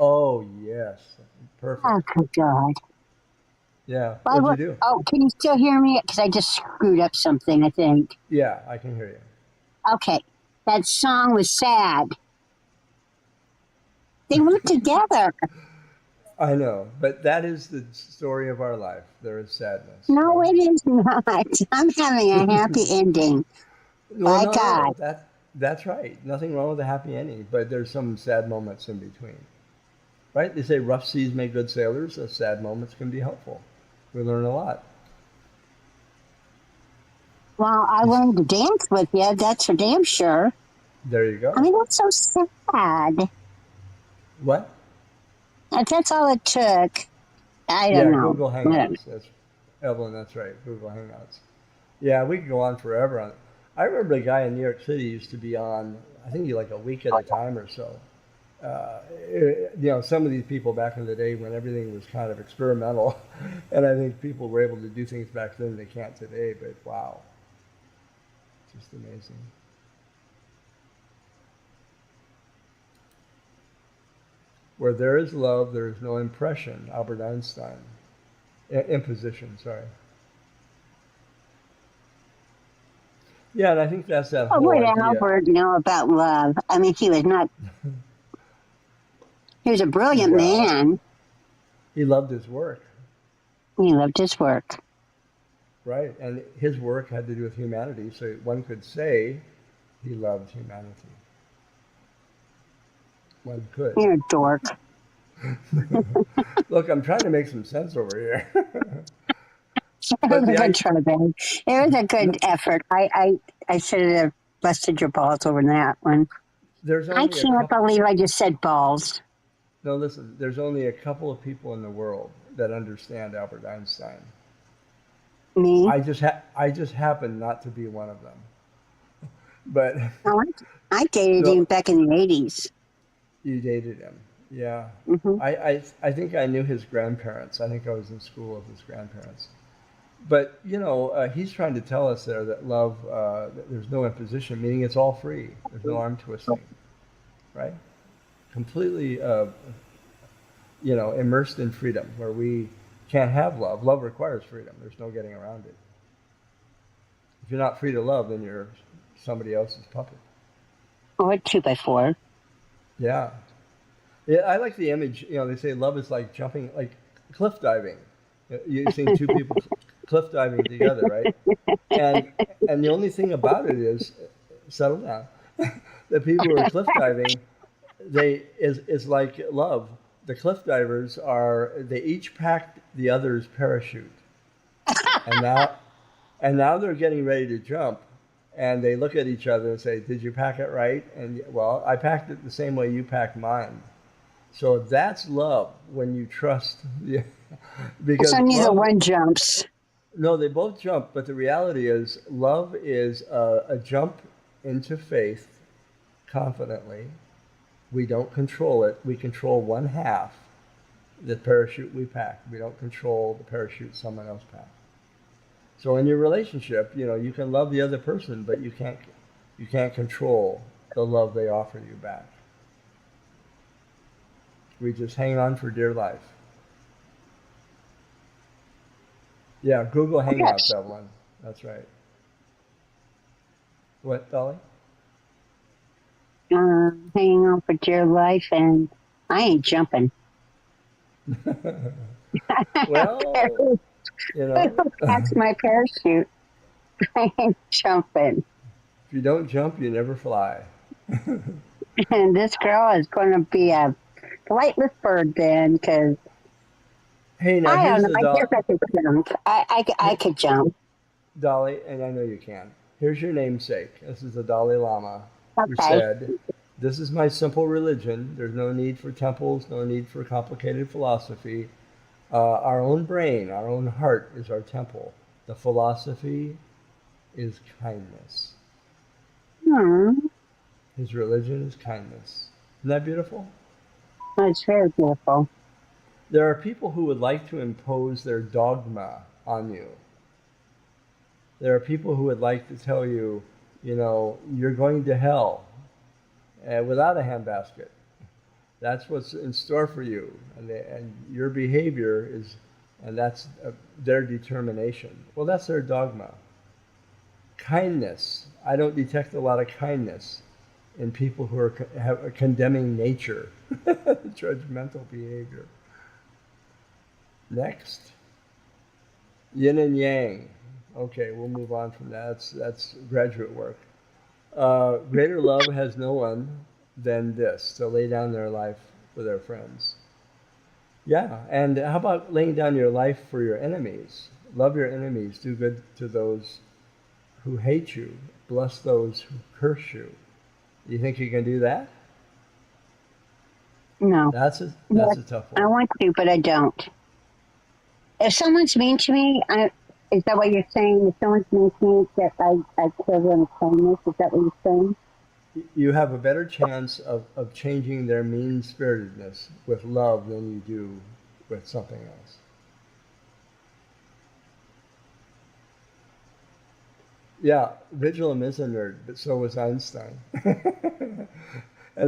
Oh, yes. Perfect. Oh, good God. Yeah. Why What'd would, you do? oh, can you still hear me? Because I just screwed up something, I think. Yeah, I can hear you. Okay. That song was sad. They weren't together. I know, but that is the story of our life. There is sadness, No, right? it is not. I'm having a happy ending. Well, By no, God. no, that's right. Nothing wrong with a happy ending, but there's some sad moments in between, right? They say rough seas make good sailors. Sad moments can be helpful. We learn a lot. Well, I learned to dance with you. That's for damn sure. There you I go. mean, that's so sad. What? That's all it took. I don't Yeah, know. Google I don't know. Hangouts. That's Evelyn. That's right. Google Hangouts. Yeah, we could go on forever on it. I remember a guy in New York City used to be on, I think like a week at a time or so. Some of these people back in the day when everything was kind of experimental, and I think people were able to do things back then they can't today, but wow, just amazing. Where there is love, there is no impression, Albert Einstein. Imposition, sorry. Yeah, and I think that's that What whole would idea. Albert know about love? I mean, he was a brilliant Well, man. he loved his work, He loved his work. right? And his work had to do with humanity, so one could say he loved humanity. One could. You're a dork. Look, I'm trying to make some sense over here. It But was a the good I, try, babe. It was a good effort. I should have busted your balls over that one. there's I only a can't couple. believe I just said balls. No, listen. There's only a couple of people in the world that understand Albert Einstein. Me? I just happen not to be one of them. But Oh, I dated him no, back in the 80s. you dated him. Yeah. Hmm. I think I knew his grandparents. I think I was in school with his grandparents. But, he's trying to tell us there that love, that there's no imposition, meaning it's all free. There's no arm twisting, right? Completely, immersed in freedom, where we can't have love. Love requires freedom. There's no getting around it. If you're not free to love, then you're somebody else's puppet. Or a 2x4. Yeah. Yeah, I like the image. They say love is like jumping, like cliff diving. You've seen two people cliff diving together, right? And and the only thing about it is, settle down. The people who are cliff diving, is like love. The cliff divers they each packed the other's parachute, and now they're getting ready to jump, and they look at each other and say, "Did you pack it right?" And well, I packed it the same way you packed mine. So that's love when you trust. Yeah, because So neither love. one jumps. No, they both jump, but the reality is, love is a jump into faith confidently. We don't control it. We control one half, the parachute we pack. We don't control the parachute someone else packed. So in your relationship, you can love the other person, but you can't control the love they offer you back. We just hang on for dear life. Yeah, Google Hangouts, Yes. Evelyn. That's right. What, Dolly? Hanging on for dear life, and I ain't jumping. Well, you know, That's my parachute. I ain't jumping. if you don't jump, you never fly. And this girl is going to be a flightless bird then, because Hey, now I don't here's know. the I guess I could jump. I could jump. Dolly, and I know you can. Here's your namesake. This is the Dalai Lama, who Okay. said, "This is my simple religion. There's no need for temples, no need for complicated philosophy. Our own brain, our own heart is our temple. The philosophy is kindness. Hmm. His religion is kindness." Isn't that beautiful? That's very beautiful. There are people who would like to impose their dogma on you. There are people who would like to tell you, you're going to hell without a handbasket. That's what's in store for you, and your behavior is, and that's their determination. Well, that's their dogma. Kindness. I don't detect a lot of kindness in people who have a condemning nature, judgmental behavior. Next, yin and yang. Okay, we'll move on from that. That's graduate work. Greater love has no one than this, to lay down their life for their friends. Yeah, and how about laying down your life for your enemies? Love your enemies. Do good to those who hate you. Bless those who curse you. You think you can do that? No. That's a Yes, that's a tough I one. want to, but I don't. If someone's mean to me, is that what you're saying? If someone's mean to me, that I kill them with kindness? Is that what you're saying? You have a better chance of changing their mean spiritedness with love than you do with something else. Yeah, Vigilum is a nerd, but so was Einstein. And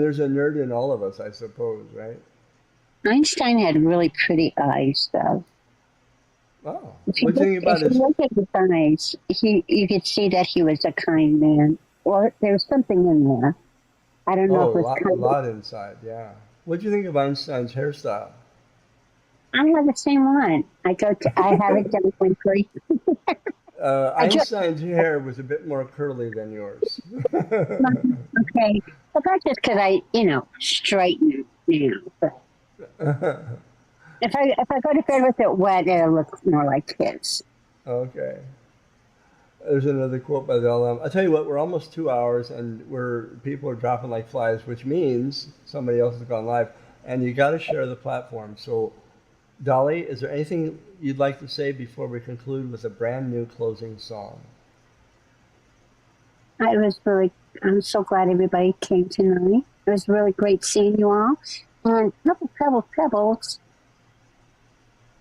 there's a nerd in all of us, I suppose, right? Einstein had really pretty eyes, though. Oh, what do you think about If you his? look at his eyes, you could see that he was a kind man, or there's something in there. I don't know Oh, if it was a kind. lot inside, yeah. What do you think of Einstein's hairstyle? I have the same one. I have it done weekly. I just Einstein's hair was a bit more curly than yours. okay, but that's just because straighten it now. But if I go to bed with it wet, it'll look more like his. Okay. There's another quote by the Dalai Lama. I'll tell you what, we're almost 2 hours and people are dropping like flies, which means somebody else has gone live. And you got to share the platform. So, Dolly, is there anything you'd like to say before we conclude with a brand new closing song? I'm so glad everybody came tonight. It was really great seeing you all. And Pebbles.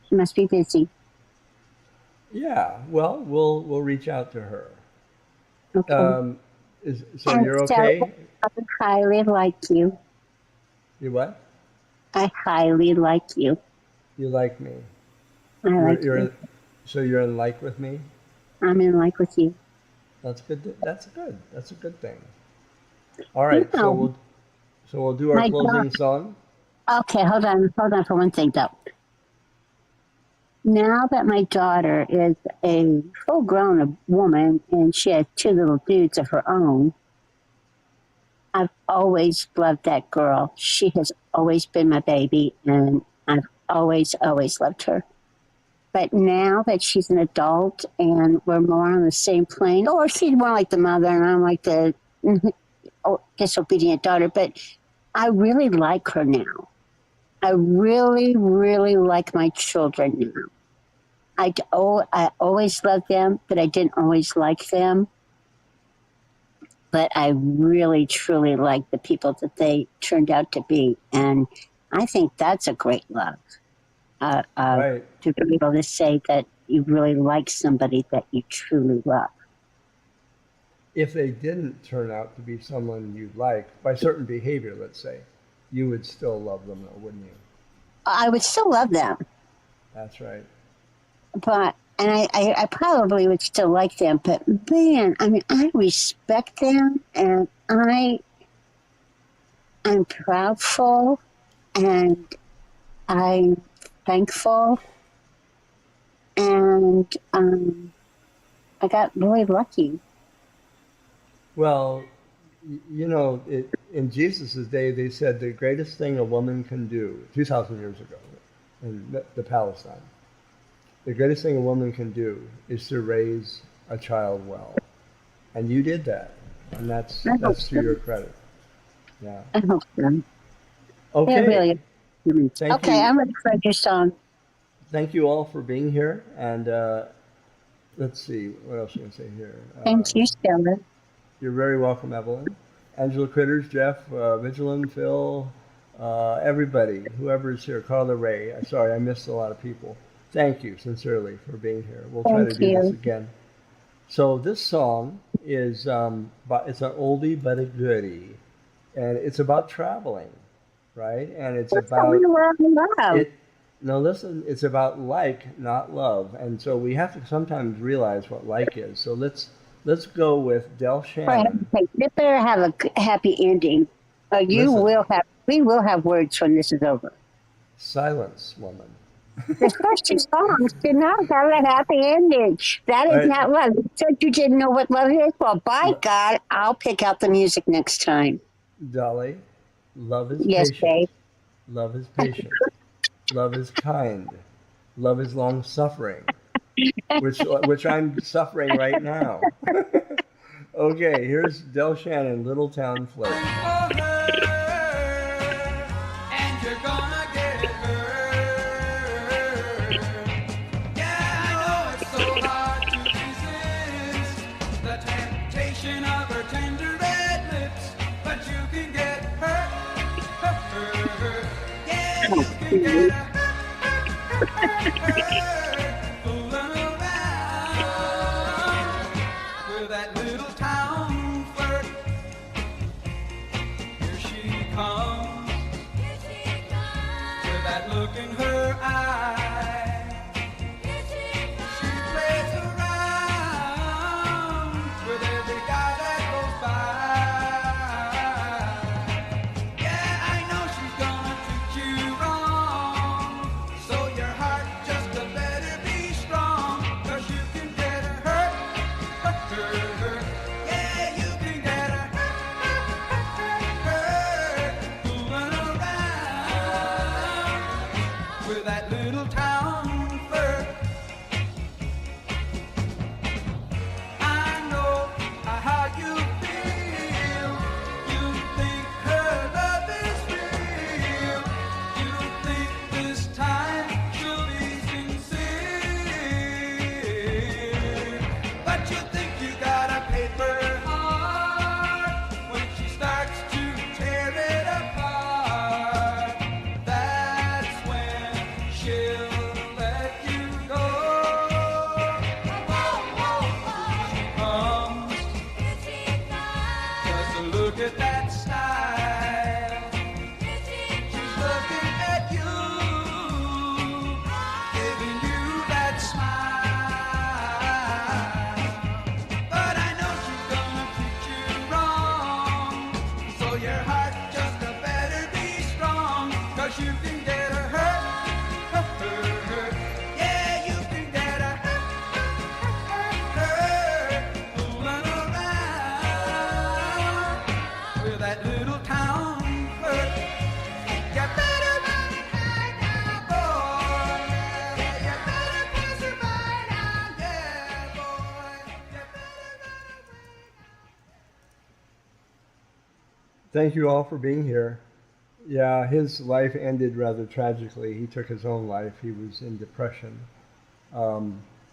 She must be busy. Yeah, well, we'll reach out to her. Okay. So And you're so okay? I highly like you. You what? I highly like you. You like me? I like you. So you're in like with me? I'm in like with you. That's good. That's good. That's a good thing. All You right, know, so we'll do our my daughter. closing song. Okay, hold on for one thing though. Now that my daughter is a full grown woman and she has two little dudes of her own, I've always loved that girl. She has always been my baby, and I've always loved her. But now that she's an adult and we're more on the same plane, or she's more like the mother and I'm like the disobedient daughter, but I really like her now. I really, really like my children now. I always loved them, but I didn't always like them. But I really, truly like the people that they turned out to be. And I think that's a great love. Right. To be able to say that you really like somebody that you truly love. If they didn't turn out to be someone you like by certain behavior, let's say, you would still love them, though, wouldn't you? I would still love them, That's right. but and I probably would still like them. But man, I mean, I respect them, and I'm proudful, and I'm thankful, and I got really lucky. Well, in Jesus' day, they said the greatest thing a woman can do, 2,000 years ago, in the Palestine, the greatest thing a woman can do is to raise a child well. And you did that. And that's I hope to so. your credit. Yeah. I hope so. Yeah, Okay. really. Thank Okay, you. I'm ready for your song. Thank you all for being here. And let's see, what else am I going to say here? Thank you, Stella. You're very welcome, Evelyn. Angela Critters, Jeff, Vigilant, Phil, everybody, whoever's here, Carla Ray. Sorry, I missed a lot of people. Thank you sincerely for being here. We'll try to Thank do this you. again. So this song is it's an oldie but a goodie, and it's about traveling, right? And it's What's going about around love? it. No, listen, it's about like, not love, and so we have to sometimes realize what like is. So let's go with Del For heaven's Shannon. sake, this better have a happy ending. Listen, We will have words when this is over. silence, woman. The first two songs did not have a happy ending. That All is right, not love. You said you didn't know what love is? Well, by God, I'll pick out the music next time. Dolly, love is Yes, patient. babe. Love is patient. Love is kind. Love is long suffering, which I'm suffering right now. Okay, here's Del Shannon, Little Town Flirt. For her, and you're gonna get hurt. Yeah, I know it's so hard to resist the temptation of her tender red lips, but you can get hurt. Yeah, you can get hurt. Fooling around with that little town flirt. Here she comes with that look in her eye. She plays around with every guy that goes by. Yeah, I know she's gonna treat you wrong, so your heart just better be strong, 'cause you can get hurt. Yeah, you can get hurt, fooling around with that little town flirt. I know how you feel. You think her love is real. You think this time she'll be sincere. But you think you got a paper heart when she starts to tear it apart. Thank you all for being here. Yeah, his life ended rather tragically. He took his own life. He was in depression.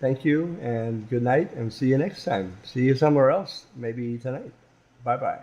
Thank you and good night, and see you next time. See you somewhere else, maybe tonight. Bye-bye.